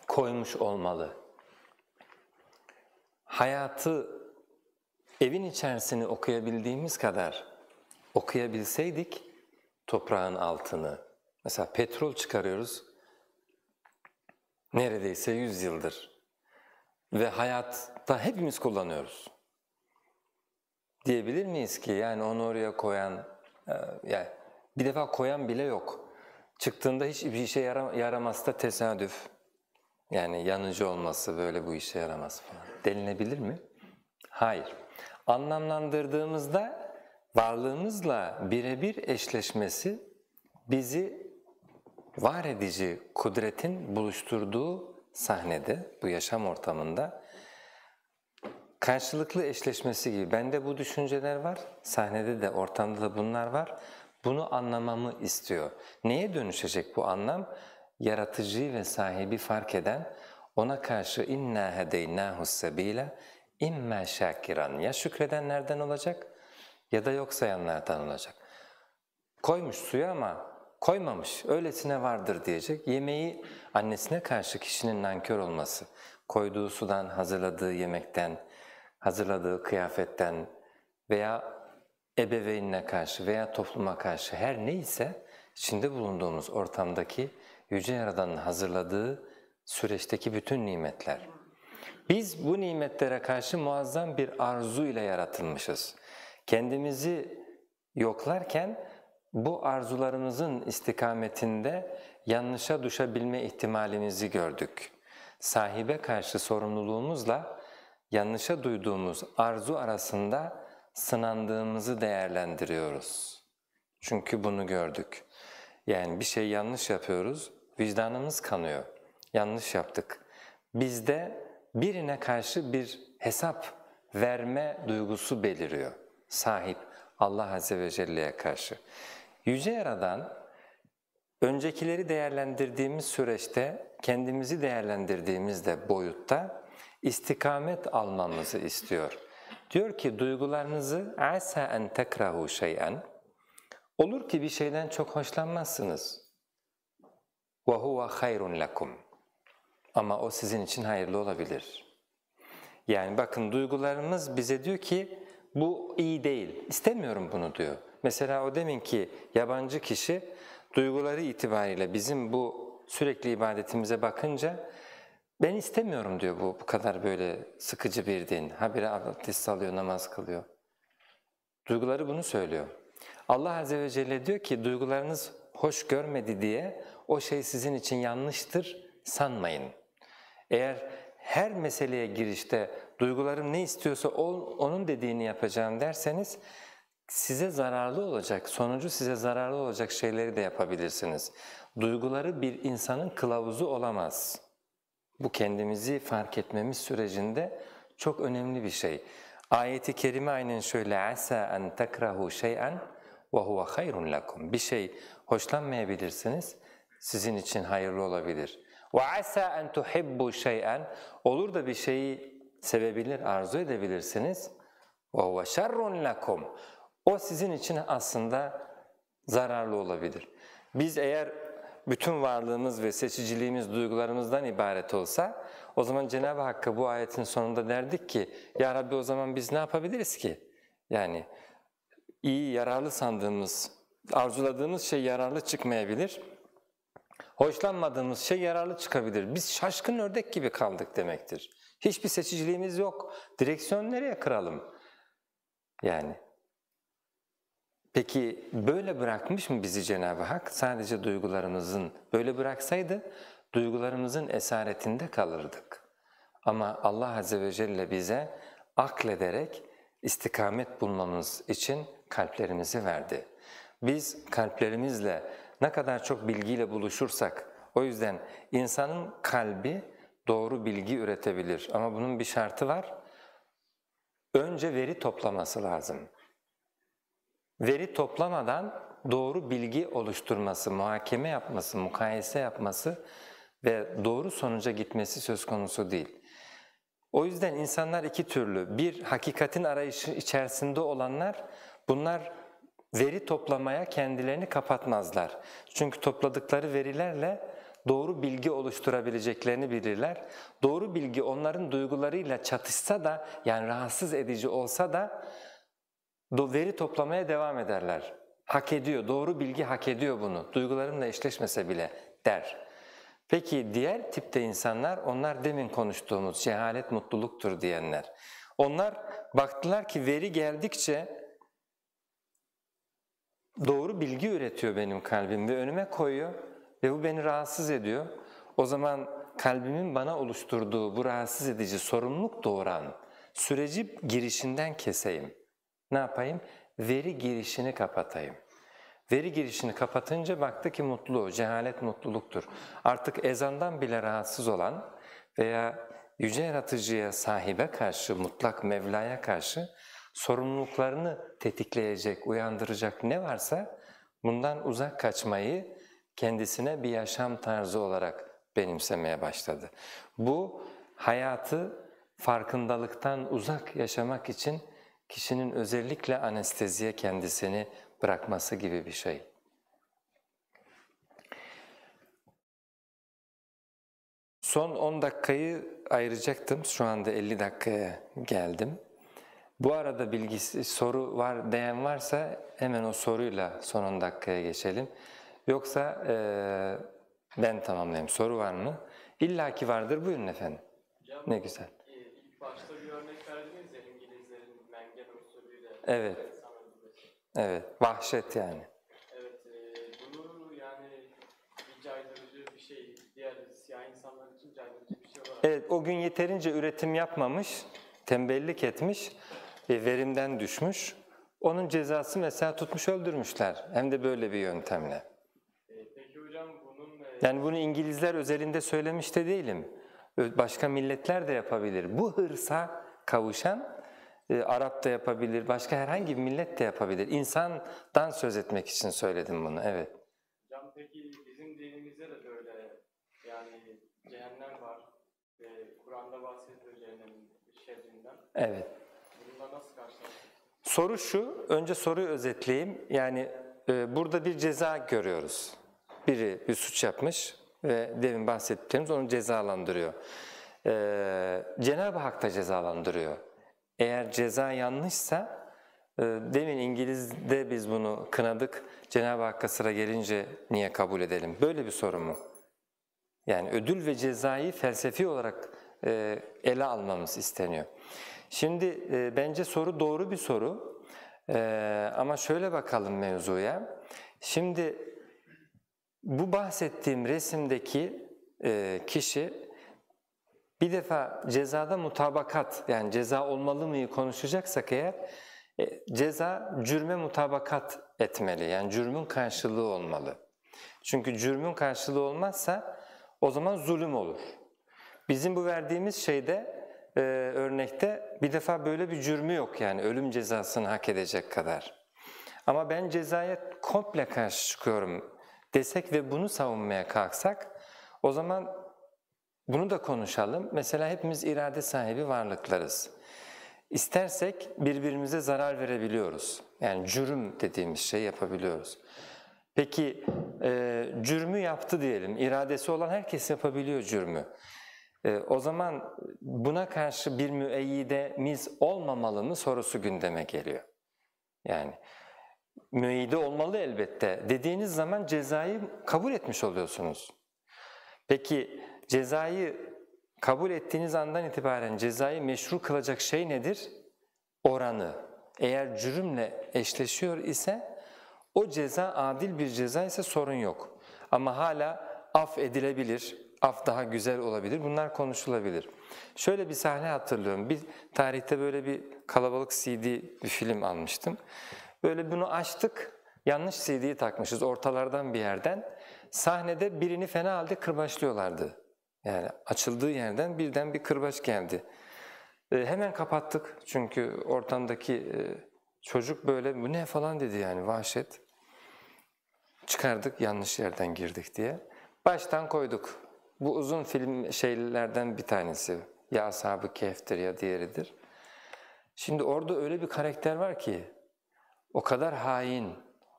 koymuş olmalı. Hayatı, evin içerisini okuyabildiğimiz kadar okuyabilseydik toprağın altını, mesela petrol çıkarıyoruz neredeyse 100 yıldır ve hayatta hepimiz kullanıyoruz. Diyebilir miyiz ki yani onu oraya koyan, yani bir defa koyan bile yok. Çıktığında hiçbir işe yaramaz da tesadüf. Yani yanıcı olması böyle bu işe yaramaz falan denilebilir mi? Hayır. Anlamlandırdığımızda varlığımızla birebir eşleşmesi bizi var edici kudretin buluşturduğu sahnede, bu yaşam ortamında karşılıklı eşleşmesi gibi. Bende bu düşünceler var, sahnede de ortamda da bunlar var. Bunu anlamamı istiyor. Neye dönüşecek bu anlam? Yaratıcıyı ve sahibi fark eden, ona karşı inna hedeynahu's sebila imma şakiran, ya şükredenlerden olacak ya da yok sayanlardan olacak. Koymuş suyu ama koymamış, öylesine vardır diyecek. Yemeği annesine karşı kişinin nankör olması, koyduğu sudan, hazırladığı yemekten, hazırladığı kıyafetten veya ebeveynine karşı veya topluma karşı her neyse içinde bulunduğumuz ortamdaki Yüce Yaradan'ın hazırladığı süreçteki bütün nimetler. Biz bu nimetlere karşı muazzam bir arzu ile yaratılmışız. Kendimizi yoklarken bu arzularımızın istikametinde yanlışa düşebilme ihtimalimizi gördük. Sahibe karşı sorumluluğumuzla yanlışa duyduğumuz arzu arasında sınandığımızı değerlendiriyoruz. Çünkü bunu gördük. Yani bir şey yanlış yapıyoruz, vicdanımız kanıyor. Yanlış yaptık. Bizde birine karşı bir hesap verme duygusu beliriyor. Sahip Allah Azze ve Celle'ye karşı. Yüce Yaradan öncekileri değerlendirdiğimiz süreçte, kendimizi değerlendirdiğimizde boyutta istikamet almamızı istiyor. Diyor ki duygularınızı asa en tekrahu şey'en, olur ki bir şeyden çok hoşlanmazsınız. Ve huve hayrun lekum. Ama o sizin için hayırlı olabilir. Yani bakın duygularımız bize diyor ki bu iyi değil, istemiyorum bunu diyor. Mesela o deminki yabancı kişi duyguları itibariyle bizim bu sürekli ibadetimize bakınca ben istemiyorum diyor bu kadar böyle sıkıcı bir din. Habire abdest alıyor, namaz kılıyor. Duyguları bunu söylüyor. Allah Azze ve Celle diyor ki duygularınız hoş görmedi diye o şey sizin için yanlıştır sanmayın. Eğer her meseleye girişte duygularım ne istiyorsa onun dediğini yapacağım derseniz size zararlı olacak, sonucu size zararlı olacak şeyleri de yapabilirsiniz. Duyguları bir insanın kılavuzu olamaz. Bu kendimizi fark etmemiz sürecinde çok önemli bir şey. Ayet-i kerime aynen şöyle asa en tekrahu şey'en ve huve hayrun lekum. Bir şey hoşlanmayabilirsiniz, sizin için hayırlı olabilir. Ve asa en tuhibbu şey'en, olur da bir şeyi sevebilir, arzu edebilirsiniz. Ve huve şerrun lekum. O sizin için aslında zararlı olabilir. Biz eğer bütün varlığımız ve seçiciliğimiz duygularımızdan ibaret olsa, o zaman Cenab-ı Hakk'a bu ayetin sonunda derdik ki, Ya Rabbi o zaman biz ne yapabiliriz ki? Yani iyi, yararlı sandığımız, arzuladığımız şey yararlı çıkmayabilir, hoşlanmadığımız şey yararlı çıkabilir. Biz şaşkın ördek gibi kaldık demektir. Hiçbir seçiciliğimiz yok. Direksiyon nereye kıralım? Yani. Peki böyle bırakmış mı bizi Cenab-ı Hak? Sadece duygularımızın, böyle bıraksaydı duygularımızın esaretinde kalırdık. Ama Allah Azze ve Celle bize aklederek istikamet bulmamız için kalplerimizi verdi. Biz kalplerimizle ne kadar çok bilgiyle buluşursak, o yüzden insanın kalbi doğru bilgi üretebilir ama bunun bir şartı var. Önce veri toplaması lazım. Veri toplamadan doğru bilgi oluşturması, muhakeme yapması, mukayese yapması ve doğru sonuca gitmesi söz konusu değil. O yüzden insanlar iki türlü. Bir, hakikatin arayışı içerisinde olanlar, bunlar veri toplamaya kendilerini kapatmazlar. Çünkü topladıkları verilerle doğru bilgi oluşturabileceklerini bilirler. Doğru bilgi onların duygularıyla çatışsa da, yani rahatsız edici olsa da veri toplamaya devam ederler. Hak ediyor, doğru bilgi hak ediyor bunu. Duygularımla eşleşmese bile der. Peki diğer tipte insanlar, onlar demin konuştuğumuz cehalet mutluluktur diyenler. Onlar baktılar ki veri geldikçe doğru bilgi üretiyor benim kalbim ve önüme koyuyor ve bu beni rahatsız ediyor. O zaman kalbimin bana oluşturduğu bu rahatsız edici sorumluluk doğuran süreci girişinden keseyim. Ne yapayım? Veri girişini kapatayım. Veri girişini kapatınca baktı ki mutlu, cehalet mutluluktur. Artık ezandan bile rahatsız olan veya Yüce Yaratıcı'ya, sahibe karşı, mutlak Mevla'ya karşı sorumluluklarını tetikleyecek, uyandıracak ne varsa bundan uzak kaçmayı kendisine bir yaşam tarzı olarak benimsemeye başladı. Bu hayatı farkındalıktan uzak yaşamak için kişinin özellikle anesteziye kendisini bırakması gibi bir şey. Son 10 dakikayı ayıracaktım. Şu anda 50 dakikaya geldim. Bu arada soru var diyen varsa hemen o soruyla son 10 dakikaya geçelim. Yoksa ben tamamlayayım. Soru var mı? İlla ki vardır. Buyurun efendim. Hocam, ne güzel. İlk başta bir örnek verdiniz ya, İngilizlerin mengen usulüyle. Evet. Evet. Vahşet yani. Evet. Bunu yani bir caydırıcı bir şey, diğer siyah insanlar için caydırıcı bir şey olarak. Evet. O gün yeterince üretim yapmamış, tembellik etmiş, verimden düşmüş. Onun cezası mesela tutmuş öldürmüşler. Hem de böyle bir yöntemle. Peki hocam bunun... Yani bunu İngilizler özelinde söylemiş de değilim. Başka milletler de yapabilir. Bu hırsa kavuşan Arap da yapabilir, başka herhangi bir millet de yapabilir. İnsandan söz etmek için söyledim bunu, evet. Hocam peki bizim dinimizde de böyle yani cehennem var ve Kur'an'da bahsediyor cehennemin şerrinden. Evet. Bununla nasıl karşılaştık? Soru şu, önce soruyu özetleyeyim. Yani burada bir ceza görüyoruz. Biri bir suç yapmış ve demin bahsettiğimiz onu cezalandırıyor. Cenab-ı Hak da cezalandırıyor. Eğer ceza yanlışsa, demin İngiliz'de biz bunu kınadık, Cenab-ı Hakk'a sıra gelince niye kabul edelim? Böyle bir soru mu? Yani ödül ve cezayı felsefi olarak ele almamız isteniyor. Şimdi bence soru doğru bir soru ama şöyle bakalım mevzuya. Şimdi bu bahsettiğim resimdeki kişi bir defa cezada mutabakat, yani ceza olmalı mıyı konuşacaksak eğer ceza cürme mutabakat etmeli, yani cürmün karşılığı olmalı. Çünkü cürmün karşılığı olmazsa o zaman zulüm olur. Bizim bu verdiğimiz şeyde örnekte bir defa böyle bir cürmü yok, yani ölüm cezasını hak edecek kadar. Ama ben cezaya komple karşı çıkıyorum desek ve bunu savunmaya kalksak, o zaman bunu da konuşalım. Mesela hepimiz irade sahibi varlıklarız. İstersek birbirimize zarar verebiliyoruz. Yani cürüm dediğimiz şey yapabiliyoruz. Peki cürmü yaptı diyelim, iradesi olan herkes yapabiliyor cürmü. O zaman buna karşı bir müeyyidemiz olmamalı mı sorusu gündeme geliyor. Yani müeyyide olmalı elbette dediğiniz zaman cezayı kabul etmiş oluyorsunuz. Peki cezayı kabul ettiğiniz andan itibaren cezayı meşru kılacak şey nedir? Oranı. Eğer cürümle eşleşiyor ise o ceza adil bir ceza ise sorun yok. Ama hala af edilebilir, af daha güzel olabilir, bunlar konuşulabilir. Şöyle bir sahne hatırlıyorum, bir tarihte böyle bir kalabalık CD bir film almıştım. Böyle bunu açtık, yanlış CD'yi takmışız ortalardan bir yerden. Sahnede birini fena halde kırbaçlıyorlardı. Yani açıldığı yerden birden bir kırbaç geldi. Hemen kapattık çünkü ortamdaki çocuk böyle bu ne falan dedi, yani vahşet. Çıkardık, yanlış yerden girdik diye. Baştan koyduk. Bu uzun film şeylerden bir tanesi. Ya Ashab-ı Kehf'tir ya diğeridir. Şimdi orada öyle bir karakter var ki o kadar hain,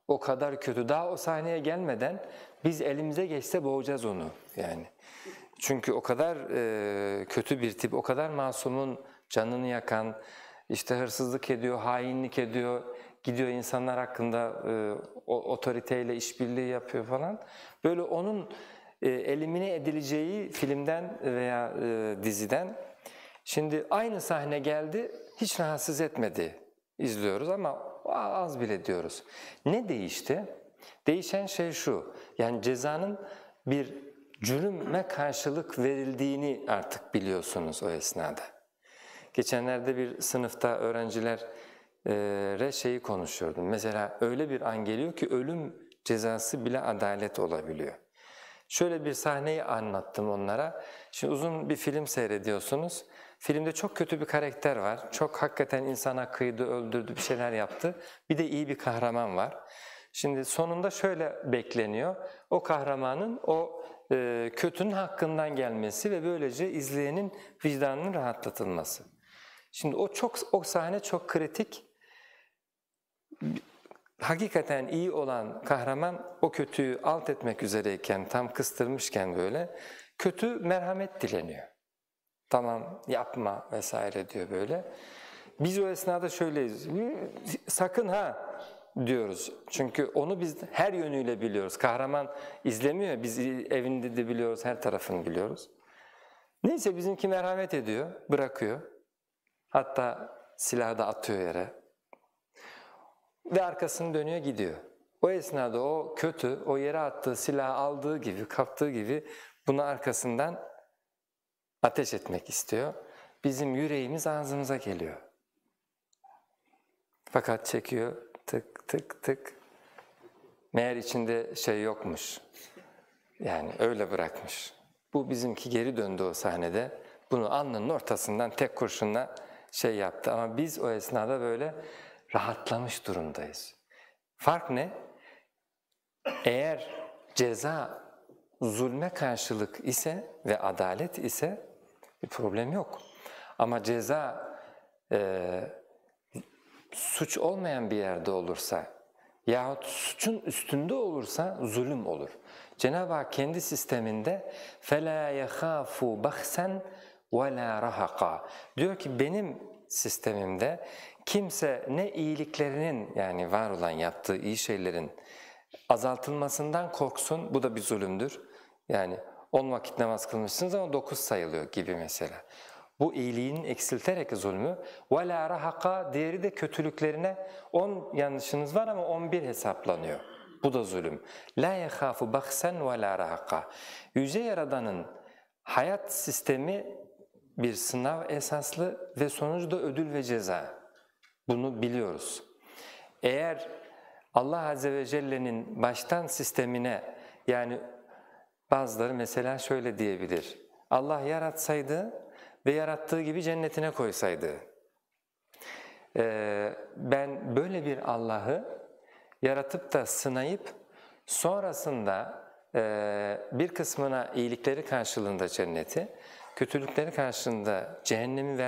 o kadar kötü. Daha o sahneye gelmeden biz elimize geçse boğacağız onu yani. Çünkü o kadar kötü bir tip, o kadar masumun canını yakan, işte hırsızlık ediyor, hainlik ediyor, gidiyor insanlar hakkında otoriteyle işbirliği yapıyor falan. Böyle onun elimine edileceği filmden veya diziden. Şimdi aynı sahne geldi, hiç rahatsız etmedi. İzliyoruz ama az bile diyoruz. Ne değişti? Değişen şey şu, yani cezanın bir cürüme karşılık verildiğini artık biliyorsunuz o esnada. Geçenlerde bir sınıfta öğrencilere şeyi konuşuyordum. Mesela öyle bir an geliyor ki ölüm cezası bile adalet olabiliyor. Şöyle bir sahneyi anlattım onlara. Şimdi uzun bir film seyrediyorsunuz. Filmde çok kötü bir karakter var. Çok hakikaten insana kıydı, öldürdü, bir şeyler yaptı. Bir de iyi bir kahraman var. Şimdi sonunda şöyle bekleniyor. O kahramanın o kötünün hakkından gelmesi ve böylece izleyenin vicdanının rahatlatılması. Şimdi o sahne çok kritik. Hakikaten iyi olan kahraman o kötüyü alt etmek üzereyken, tam kıstırmışken böyle kötü merhamet dileniyor. Tamam yapma vesaire diyor böyle. Biz o esnada şöyleyiz. Sakın ha diyoruz. Çünkü onu biz her yönüyle biliyoruz. Kahraman izlemiyor. Biz evinde de biliyoruz, her tarafını biliyoruz. Neyse bizimki merhamet ediyor, bırakıyor. Hatta silahı da atıyor yere. Ve arkasını dönüyor gidiyor. O esnada o kötü, o yere attığı silahı aldığı gibi, kaptığı gibi bunu arkasından ateş etmek istiyor. Bizim yüreğimiz ağzımıza geliyor. Fakat çekiyor, tık tık tık. Meğer içinde şey yokmuş. Yani öyle bırakmış. Bu bizimki geri döndü o sahnede. Bunu alnının ortasından tek kurşunla şey yaptı. Ama biz o esnada böyle rahatlamış durumdayız. Fark ne? Eğer ceza zulme karşılık ise ve adalet ise bir problem yok. Ama ceza suç olmayan bir yerde olursa yahut suçun üstünde olursa zulüm olur. Cenab-ı Hak kendi sisteminde فَلَا يَخَافُ بَخْسًا وَلَا رَهَقًا diyor ki benim sistemimde kimse ne iyiliklerinin yani var olan yaptığı iyi şeylerin azaltılmasından korksun, bu da bir zulümdür. Yani 10 vakit namaz kılmışsınız ama 9 sayılıyor gibi mesela. Bu iyiliğin eksilterek zulmü. وَلَا رَحَقًا diğeri de kötülüklerine 10 yanlışınız var ama 11 hesaplanıyor. Bu da zulüm. لَا يَخَافُ بَخْسًا وَلَا رَحَقًا Yüce Yaradan'ın hayat sistemi bir sınav esaslı ve sonucu da ödül ve ceza. Bunu biliyoruz. Eğer Allah Azze ve Celle'nin baştan sistemine yani bazıları mesela şöyle diyebilir. Allah yaratsaydı ve yarattığı gibi cennetine koysaydı. Ben böyle bir Allah'ı yaratıp da sınayıp sonrasında bir kısmına iyilikleri karşılığında cenneti, kötülükleri karşılığında cehennemi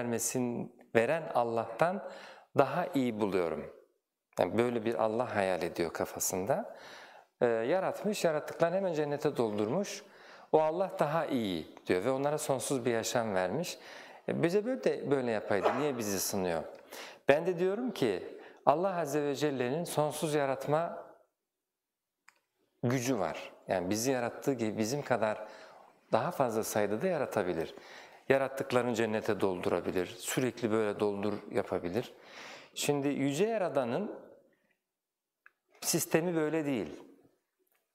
veren Allah'tan daha iyi buluyorum. Yani böyle bir Allah hayal ediyor kafasında. Yaratmış, yarattıklarını hemen cennete doldurmuş. O Allah daha iyi diyor ve onlara sonsuz bir yaşam vermiş. Bize böyle yapaydı, niye bizi sınıyor? Ben de diyorum ki Allah Azze ve Celle'nin sonsuz yaratma gücü var. Yani bizi yarattığı gibi bizim kadar daha fazla sayıda da yaratabilir. Yarattıklarını cennete doldurabilir, sürekli böyle doldur yapabilir. Şimdi Yüce Yaradan'ın sistemi böyle değil.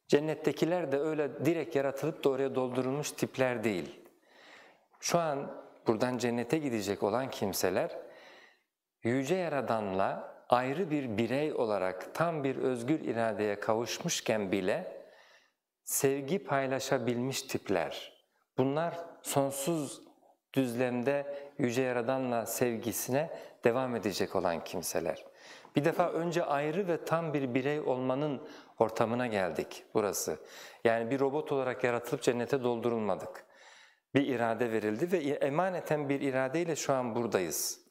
Cennettekiler de öyle direkt yaratılıp da oraya doldurulmuş tipler değil. Şu an buradan cennete gidecek olan kimseler Yüce Yaradan'la ayrı bir birey olarak tam bir özgür iradeye kavuşmuşken bile sevgi paylaşabilmiş tipler. Bunlar sonsuz düzlemde Yüce Yaradan'la sevgisine devam edecek olan kimseler. Bir defa önce ayrı ve tam bir birey olmanın ortamına geldik burası. Yani bir robot olarak yaratılıp cennete doldurulmadık. Bir irade verildi ve emaneten bir iradeyle şu an buradayız.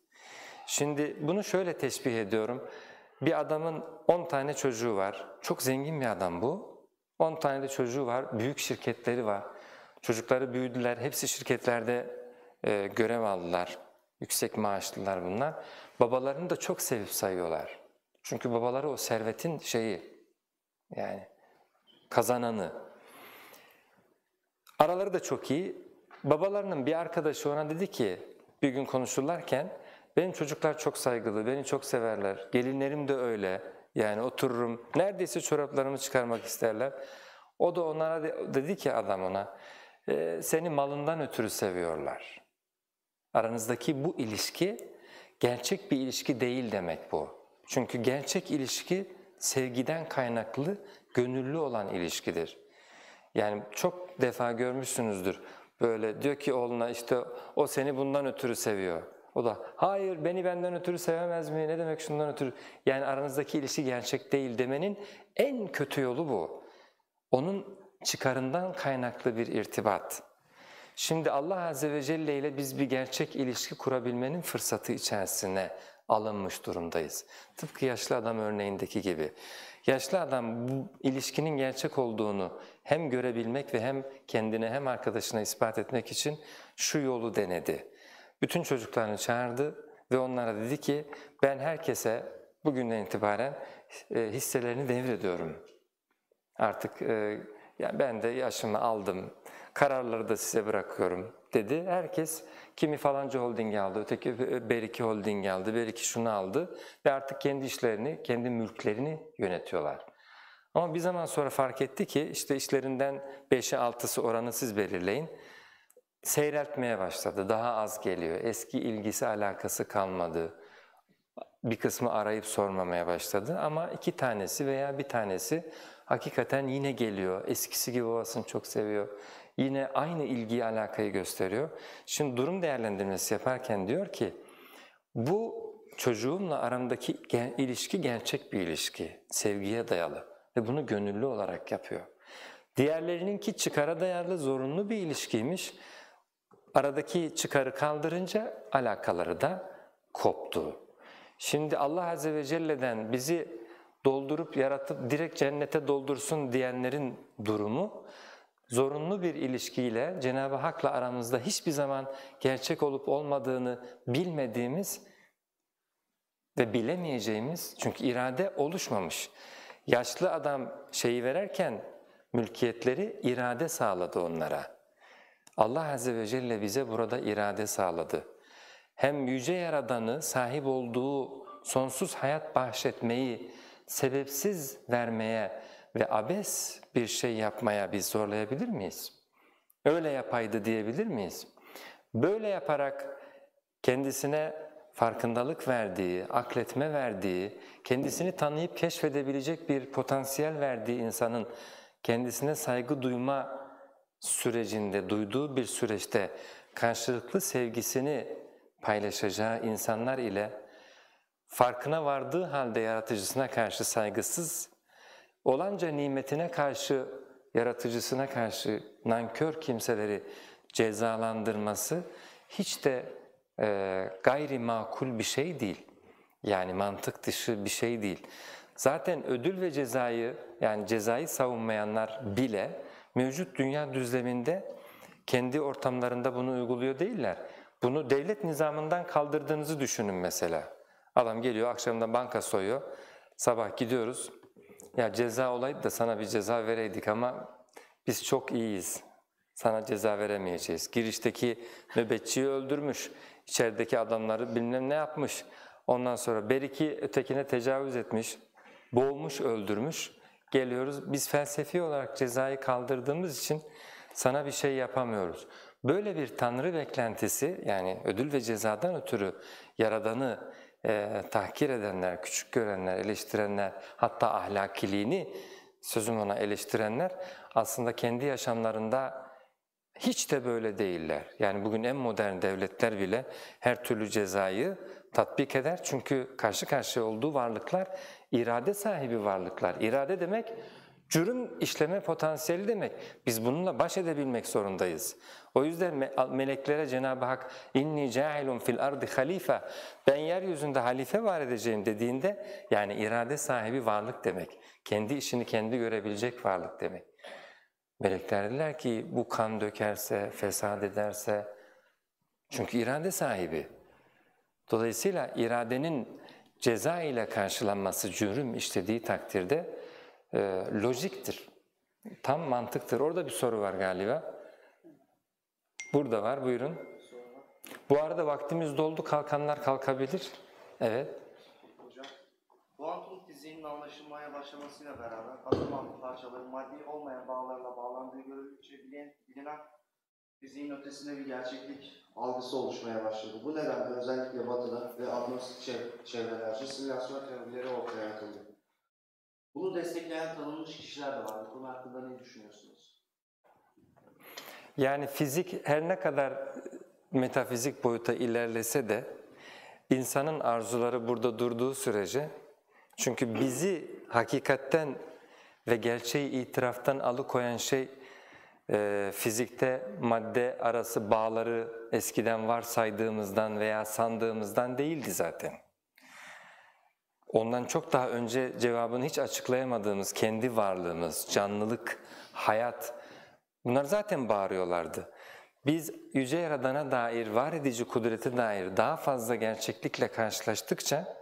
Şimdi bunu şöyle teşbih ediyorum. Bir adamın 10 tane çocuğu var. Çok zengin bir adam bu. 10 tane de çocuğu var. Büyük şirketleri var. Çocukları büyüdüler. Hepsi şirketlerde görev aldılar. Yüksek maaşlılar bunlar. Babalarını da çok sevip sayıyorlar. Çünkü babaları o servetin yani kazananı. Araları da çok iyi. Babalarının bir arkadaşı ona dedi ki bir gün konuşurlarken benim çocuklar çok saygılı, beni çok severler, gelinlerim de öyle. Yani otururum, neredeyse çoraplarımı çıkarmak isterler. O da onlara dedi ki adam ona, seni malından ötürü seviyorlar. Aranızdaki bu ilişki gerçek bir ilişki değil demek bu. Çünkü gerçek ilişki sevgiden kaynaklı, gönüllü olan ilişkidir. Yani çok defa görmüşsünüzdür. Böyle diyor ki oğluna işte o seni bundan ötürü seviyor. O da hayır beni benden ötürü sevemez mi? Ne demek şundan ötürü? Yani aranızdaki ilişki gerçek değil demenin en kötü yolu bu. Onun çıkarından kaynaklı bir irtibat. Şimdi Allah Azze ve Celle ile biz bir gerçek ilişki kurabilmenin fırsatı içerisine alınmış durumdayız. Tıpkı yaşlı adam örneğindeki gibi. Yaşlı adam bu ilişkinin gerçek olduğunu hem görebilmek ve hem kendine hem arkadaşına ispat etmek için şu yolu denedi. Bütün çocuklarını çağırdı ve onlara dedi ki ben herkese bugünden itibaren hisselerini devrediyorum. Artık yani ben de yaşımı aldım, kararları da size bırakıyorum dedi. Herkes kimi falanca holding aldı, öteki Beriki holding aldı, Beriki şunu aldı ve artık kendi işlerini, kendi mülklerini yönetiyorlar. Ama bir zaman sonra fark etti ki işte işlerinden 5'i 6'sı oranı siz belirleyin. Seyreltmeye başladı, daha az geliyor, eski ilgisi alakası kalmadı. Bir kısmı arayıp sormamaya başladı ama 2 tanesi veya bir tanesi hakikaten yine geliyor, eskisi gibi babasını çok seviyor. Yine aynı ilgiyi, alakayı gösteriyor. Şimdi durum değerlendirmesi yaparken diyor ki, bu çocuğumla aramdaki ilişki gerçek bir ilişki, sevgiye dayalı ve bunu gönüllü olarak yapıyor. Diğerlerininki çıkara dayalı, zorunlu bir ilişkiymiş. Aradaki çıkarı kaldırınca alakaları da koptu. Şimdi Allah Azze ve Celle'den bizi doldurup yaratıp direkt cennete doldursun diyenlerin durumu, zorunlu bir ilişkiyle Cenab-ı Hak'la aramızda hiçbir zaman gerçek olup olmadığını bilmediğimiz ve bilemeyeceğimiz, çünkü irade oluşmamış. Yaşlı adam şeyi verirken mülkiyetleri irade sağladı onlara. Allah Azze ve Celle bize burada irade sağladı. Hem Yüce Yaradan'ı sahip olduğu sonsuz hayat bahşetmeyi sebepsiz vermeye ve abes bir şey yapmaya biz zorlayabilir miyiz? Öyle yapaydı diyebilir miyiz? Böyle yaparak kendisine farkındalık verdiği, akletme verdiği, kendisini tanıyıp keşfedebilecek bir potansiyel verdiği insanın kendisine saygı duyma sürecinde, duyduğu bir süreçte karşılıklı sevgisini paylaşacağı insanlar ile farkına vardığı halde yaratıcısına karşı saygısız, olanca nimetine karşı, yaratıcısına karşı nankör kimseleri cezalandırması hiç de gayri makul bir şey değil. Yani mantık dışı bir şey değil. Zaten ödül ve cezayı, yani cezayı savunmayanlar bile mevcut dünya düzleminde kendi ortamlarında bunu uyguluyor değiller. Bunu devlet nizamından kaldırdığınızı düşünün mesela. Adam geliyor, akşamdan banka soyuyor, sabah gidiyoruz. Ya ceza olaydı da sana bir ceza vereydik ama biz çok iyiyiz, sana ceza veremeyeceğiz. Girişteki nöbetçiyi öldürmüş, içerideki adamları bilmem ne yapmış. Ondan sonra beriki ötekine tecavüz etmiş, boğmuş, öldürmüş. Geliyoruz, biz felsefi olarak cezayı kaldırdığımız için sana bir şey yapamıyoruz. Böyle bir tanrı beklentisi, yani ödül ve cezadan ötürü Yaradan'ı tahkir edenler, küçük görenler, eleştirenler, hatta ahlakiliğini sözüm ona eleştirenler aslında kendi yaşamlarında hiç de böyle değiller. Yani bugün en modern devletler bile her türlü cezayı tatbik eder. Çünkü karşı karşıya olduğu varlıklar irade sahibi varlıklar. İrade demek cürüm işleme potansiyeli demek. Biz bununla baş edebilmek zorundayız. O yüzden meleklere Cenab-ı Hak inni ca'ilun fil ardı halife, ben yeryüzünde halife var edeceğim dediğinde yani irade sahibi varlık demek. Kendi işini kendi görebilecek varlık demek. Melekler dediler ki bu kan dökerse, fesat ederse, çünkü irade sahibi. Dolayısıyla iradenin ceza ile karşılanması cürüm işlediği takdirde lojiktir, tam mantıktır. Orada bir soru var galiba. Burada var, buyurun. Bu arada vaktimiz doldu, kalkanlar kalkabilir. Evet. Hocam, kuantum fiziğinin anlaşılmaya başlamasıyla beraber atom altı parçaların maddi olmayan bağlarla bağlandığı görüldükçe bilinen fiziğin ötesinde bir gerçeklik algısı oluşmaya başladı. Bu nedenle özellikle Batı'da ve agnostik çevrelerce simülasyon teorileri ortaya atıldı. Bunu destekleyen tanınmış kişiler de var. Bu konu hakkında ne düşünüyorsunuz? Yani fizik her ne kadar metafizik boyuta ilerlese de insanın arzuları burada durduğu sürece, çünkü bizi hakikatten ve gerçeği itiraftan alıkoyan şey fizikte madde arası bağları eskiden varsaydığımızdan veya sandığımızdan değildi zaten. ondan çok daha önce cevabını hiç açıklayamadığımız kendi varlığımız, canlılık, hayat, bunlar zaten bağırıyorlardı. Biz Yüce Yaradan'a dair, var edici kudrete dair daha fazla gerçeklikle karşılaştıkça,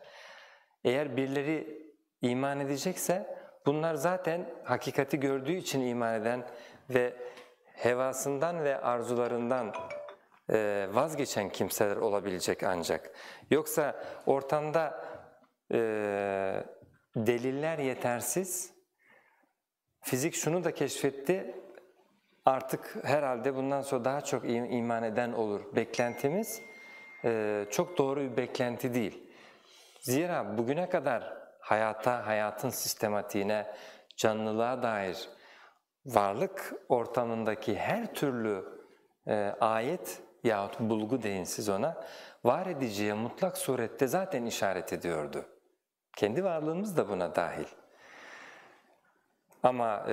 eğer birileri iman edecekse, bunlar zaten hakikati gördüğü için iman eden ve hevasından ve arzularından vazgeçen kimseler olabilecek ancak. Yoksa ortamda deliller yetersiz, fizik şunu da keşfetti, artık herhalde bundan sonra daha çok iman eden olur. Beklentimiz çok doğru bir beklenti değil. Zira bugüne kadar hayata, hayatın sistematiğine, canlılığa dair varlık ortamındaki her türlü ayet yahut bulgu deyin siz ona, var ediciye mutlak surette zaten işaret ediyordu. Kendi varlığımız da buna dahil. Ama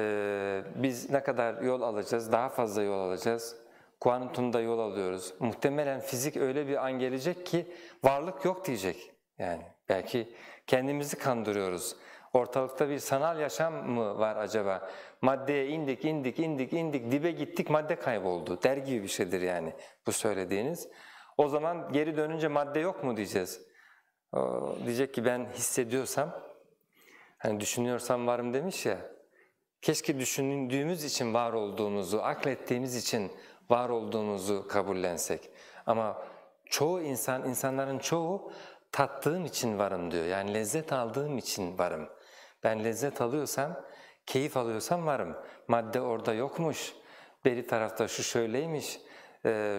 biz ne kadar yol alacağız, daha fazla yol alacağız. Kuantumda yol alıyoruz. Muhtemelen fizik öyle bir an gelecek ki varlık yok diyecek. Yani belki kendimizi kandırıyoruz. Ortalıkta bir sanal yaşam mı var acaba? Maddeye indik, dibe gittik, madde kayboldu der gibi bir şeydir yani bu söylediğiniz. O zaman geri dönünce madde yok mu diyeceğiz. Diyecek ki ben hissediyorsam, hani düşünüyorsam varım demiş ya, keşke düşündüğümüz için var olduğumuzu, aklettiğimiz için var olduğumuzu kabullensek. Ama çoğu insanların çoğu tattığım için varım diyor. Yani lezzet aldığım için varım. Ben lezzet alıyorsam, keyif alıyorsam varım. Madde orada yokmuş, beri tarafta şu şöyleymiş,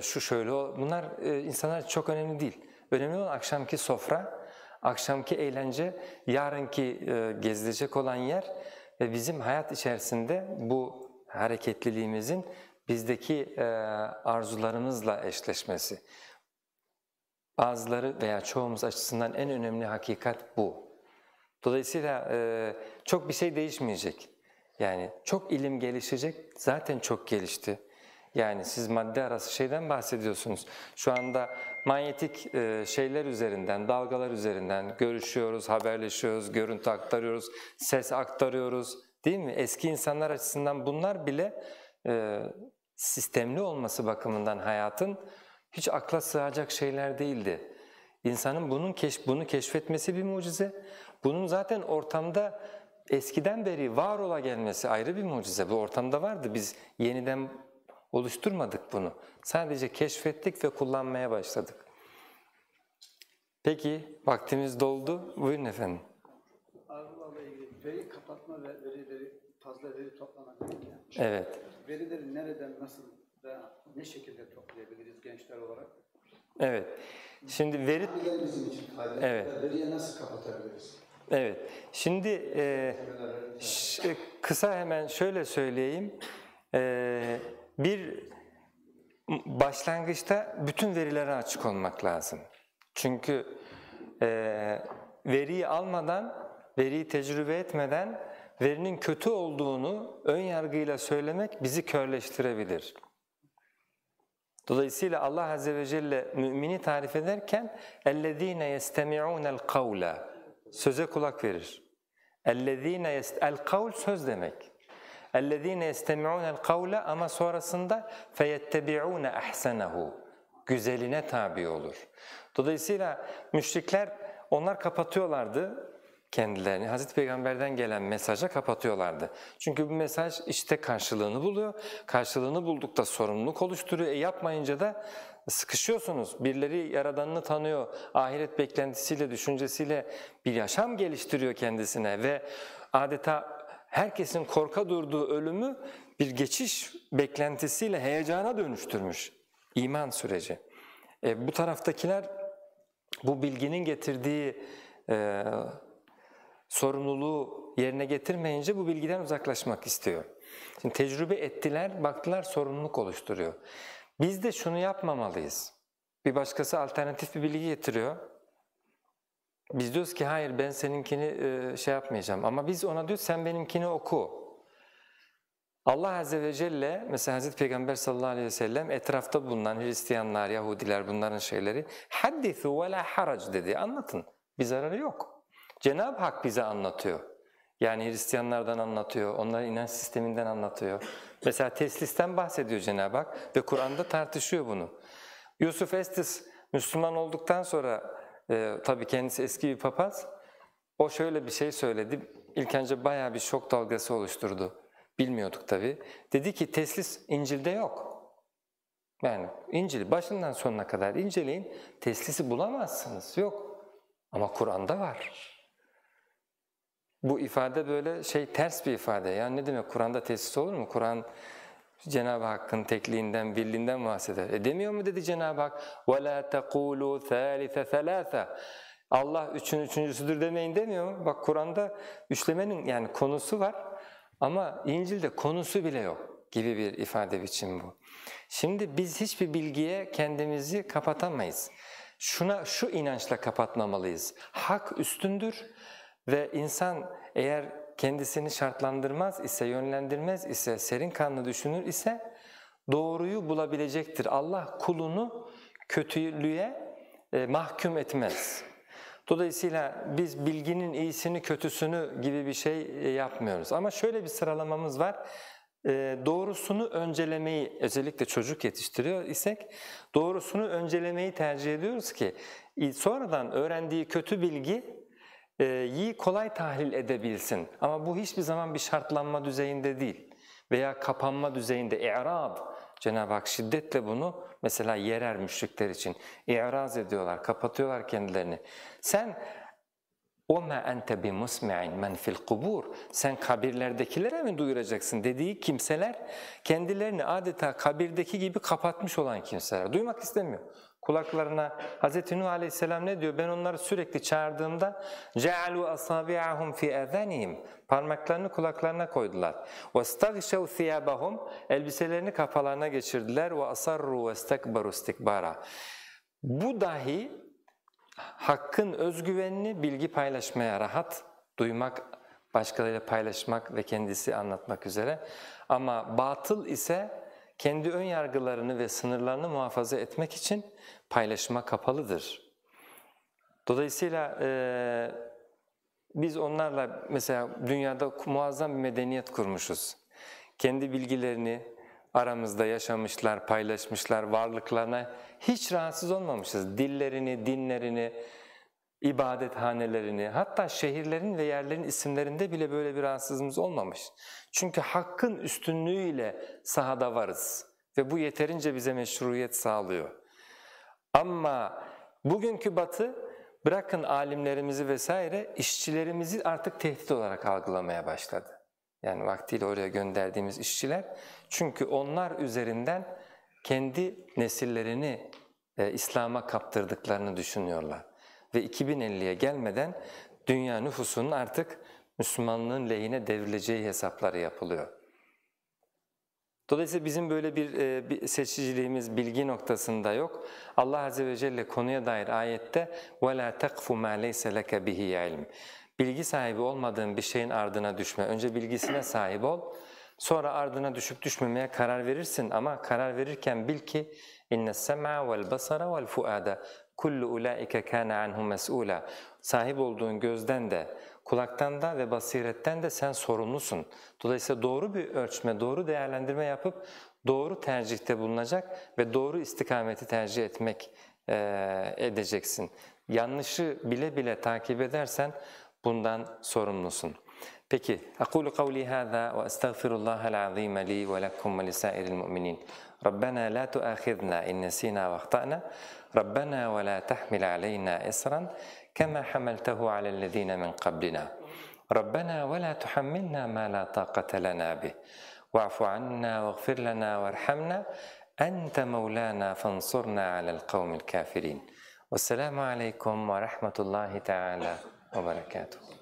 şu şöyle, bunlar insanlar çok önemli değil. Önemli olan akşamki sofra, akşamki eğlence, yarınki gezilecek olan yer ve bizim hayat içerisinde bu hareketliliğimizin bizdeki arzularımızla eşleşmesi. Bazıları veya çoğumuz açısından en önemli hakikat bu. Dolayısıyla çok bir şey değişmeyecek. Yani çok ilim gelişecek, zaten çok gelişti. Yani siz madde arası şeyden bahsediyorsunuz. Şu anda manyetik şeyler üzerinden, dalgalar üzerinden görüşüyoruz, haberleşiyoruz, görüntü aktarıyoruz, ses aktarıyoruz, değil mi? Eski insanlar açısından bunlar bile sistemli olması bakımından hayatın hiç akla sığacak şeyler değildi. İnsanın bunu keşfetmesi bir mucize. Bunun zaten ortamda eskiden beri var ola gelmesi ayrı bir mucize. Bu ortamda vardı, biz yeniden oluşturmadık bunu. Sadece keşfettik ve kullanmaya başladık. Peki, vaktimiz doldu. Buyurun efendim. Arzularla ilgili veri kapatma ve fazla veri toplama dedik ya. Evet. Verileri nereden, nasıl ve ne şekilde toplayabiliriz gençler olarak? Evet. Şimdi veri... Bizim için faydalı. Evet. Veriyi nasıl kapatabiliriz? Evet. Şimdi kısa hemen şöyle söyleyeyim. Bir başlangıçta bütün verilere açık olmak lazım. Çünkü veriyi almadan, veriyi tecrübe etmeden verinin kötü olduğunu ön yargıyla söylemek bizi körleştirebilir. Dolayısıyla Allah Azze ve Celle mümini tarif ederken اَلَّذ۪ينَ يَسْتَمِعُونَ الْقَوْلَ söze kulak verir. El-kavl söz demek. اَلَّذ۪ينَ يَسْتَمِعُونَ الْقَوْلَ ama sonrasında فَيَتَّبِعُونَ اَحْسَنَهُ güzeline tabi olur. Dolayısıyla müşrikler, onlar kapatıyorlardı kendilerini. Hazreti Peygamber'den gelen mesaja kapatıyorlardı. Çünkü bu mesaj işte karşılığını buluyor. Karşılığını buldukta sorumluluk oluşturuyor. Yapmayınca da sıkışıyorsunuz. Birileri Yaradan'ını tanıyor. Ahiret beklentisiyle, düşüncesiyle bir yaşam geliştiriyor kendisine ve adeta herkesin korka durduğu ölümü bir geçiş beklentisiyle heyecana dönüştürmüş iman süreci. Bu taraftakiler bu bilginin getirdiği sorumluluğu yerine getirmeyince bu bilgiden uzaklaşmak istiyor. Şimdi tecrübe ettiler, baktılar sorumluluk oluşturuyor. Biz de şunu yapmamalıyız. Bir başkası alternatif bir bilgi getiriyor. Biz diyoruz ki hayır, ben seninkini şey yapmayacağım, ama biz ona diyoruz sen benimkini oku. Allah Azze ve Celle, mesela Hazreti Peygamber sallallahu aleyhi ve sellem etrafta bulunan Hristiyanlar, Yahudiler, bunların şeyleri haddithu ve la harac dedi, anlatın, bir zararı yok. Cenab-ı Hak bize anlatıyor. Yani Hristiyanlardan anlatıyor, onların inanç sisteminden anlatıyor. Mesela teslisten bahsediyor Cenab-ı Hak ve Kur'an'da tartışıyor bunu. Yusuf Estes Müslüman olduktan sonra, tabii kendisi eski bir papaz, o şöyle bir şey söyledi. İlk önce bayağı bir şok dalgası oluşturdu. Bilmiyorduk tabii. Dedi ki teslis İncil'de yok. Yani İncil başından sonuna kadar inceleyin, teslisi bulamazsınız, yok. Ama Kur'an'da var. Bu ifade böyle ters bir ifade. Yani ne demek Kur'an'da teslis olur mu? Kur'an Cenab-ı Hakk'ın tekliğinden, birliğinden bahseder. Demiyor mu dedi Cenab-ı Hak? وَلَا تَقُولُوا ثَالِثَ ثَلَاثَ Allah üçüncüsüdür demeyin demiyor mu? Bak Kur'an'da üçlemenin yani konusu var ama İncil'de konusu bile yok gibi bir ifade biçimi bu. Şimdi biz hiçbir bilgiye kendimizi kapatamayız. Şu inançla kapatmamalıyız. Hak üstündür ve insan eğer kendisini şartlandırmaz ise, yönlendirmez ise, serin kanlı düşünür ise doğruyu bulabilecektir. Allah kulunu kötülüğe mahkum etmez. Dolayısıyla biz bilginin iyisini kötüsünü gibi bir şey yapmıyoruz. Ama şöyle bir sıralamamız var. Doğrusunu öncelemeyi, özellikle çocuk yetiştiriyor isek doğrusunu öncelemeyi tercih ediyoruz ki sonradan öğrendiği kötü bilgiyi kolay tahlil edebilsin. Ama bu hiçbir zaman bir şartlanma düzeyinde değil veya kapanma düzeyinde. İ'rad, Cenab-ı Hak şiddetle bunu mesela yerer müşrikler için. İ'raz ediyorlar, kapatıyorlar kendilerini. Sen وَمَا أَنْتَ بِمُسْمِعٍ مَنْ فِي الْقُبُورِ Sen kabirlerdekilere mi duyuracaksın dediği kimseler kendilerini adeta kabirdeki gibi kapatmış olan kimseler. Duymak istemiyor. Kulaklarına Hz. Nuh Aleyhisselam ne diyor? Ben onları sürekli çağırdığımda جَعَلُوا أَصَابِعَهُمْ فِي اَذَانِهِمْ Parmaklarını kulaklarına koydular. وَاسْتَغْشَوْا ثِيَابَهُمْ Elbiselerini kafalarına geçirdiler. وَأَصَرُّوا وَاسْتَكْبَرُوا اسْتِكْبَارًا Bu dahi Hakkın özgüvenini bilgi paylaşmaya rahat, duymak, başkalarıyla paylaşmak ve kendisi anlatmak üzere. Ama batıl ise kendi ön yargılarını ve sınırlarını muhafaza etmek için paylaşıma kapalıdır. Dolayısıyla biz onlarla mesela dünyada muazzam bir medeniyet kurmuşuz. Kendi bilgilerini aramızda yaşamışlar, paylaşmışlar, varlıklarına hiç rahatsız olmamışız. Dillerini, dinlerini, ibadethanelerini, hatta şehirlerin ve yerlerin isimlerinde bile böyle bir rahatsızlığımız olmamış. Çünkü hakkın üstünlüğüyle sahada varız ve bu yeterince bize meşruiyet sağlıyor. Ama bugünkü Batı, bırakın alimlerimizi vesaire, işçilerimizi artık tehdit olarak algılamaya başladı. Yani vaktiyle oraya gönderdiğimiz işçiler, çünkü onlar üzerinden kendi nesillerini İslam'a kaptırdıklarını düşünüyorlar. Ve 2050'ye gelmeden dünya nüfusunun artık Müslümanlığın lehine devrileceği hesapları yapılıyor. Dolayısıyla bizim böyle bir seçiciliğimiz bilgi noktasında yok. Allah Azze ve Celle konuya dair ayette وَلَا تَقْفُ مَا لَيْسَ لَكَ بِهِ عِلْمٍ Bilgi sahibi olmadığın bir şeyin ardına düşme. Önce bilgisine sahip ol, sonra ardına düşüp düşmemeye karar verirsin. Ama karar verirken bil ki اِنَّ السَّمْعَ وَالْبَصَرَ وَالْفُؤَادَ كُلُّ اُولَٰئِكَ كَانَ عَنْهُ مَسْئُولًا Sahip olduğun gözden de, kulaktan da ve basiretten de sen sorumlusun. Dolayısıyla doğru bir ölçme, doğru değerlendirme yapıp doğru tercihte bulunacak ve doğru istikameti tercih edeceksin. Yanlışı bile bile takip edersen bundan sorumlusun. Peki, أقول قولي هذا وأستغفر الله العظيم لي ولكم ولسائر المؤمنين. ربنا لا تؤاخذنا إن نسينا واخطأنا. ربنا ولا تحمل علينا إصرا كما حملته على الذين من قبلنا. ربنا ولا تحملنا ما لا طاقة لنا به. واعف عنا واغفر لنا وارحمنا. أنت مولانا فانصرنا على القوم الكافرين. والسلام عليكم ورحمة الله تعالى وبركاته.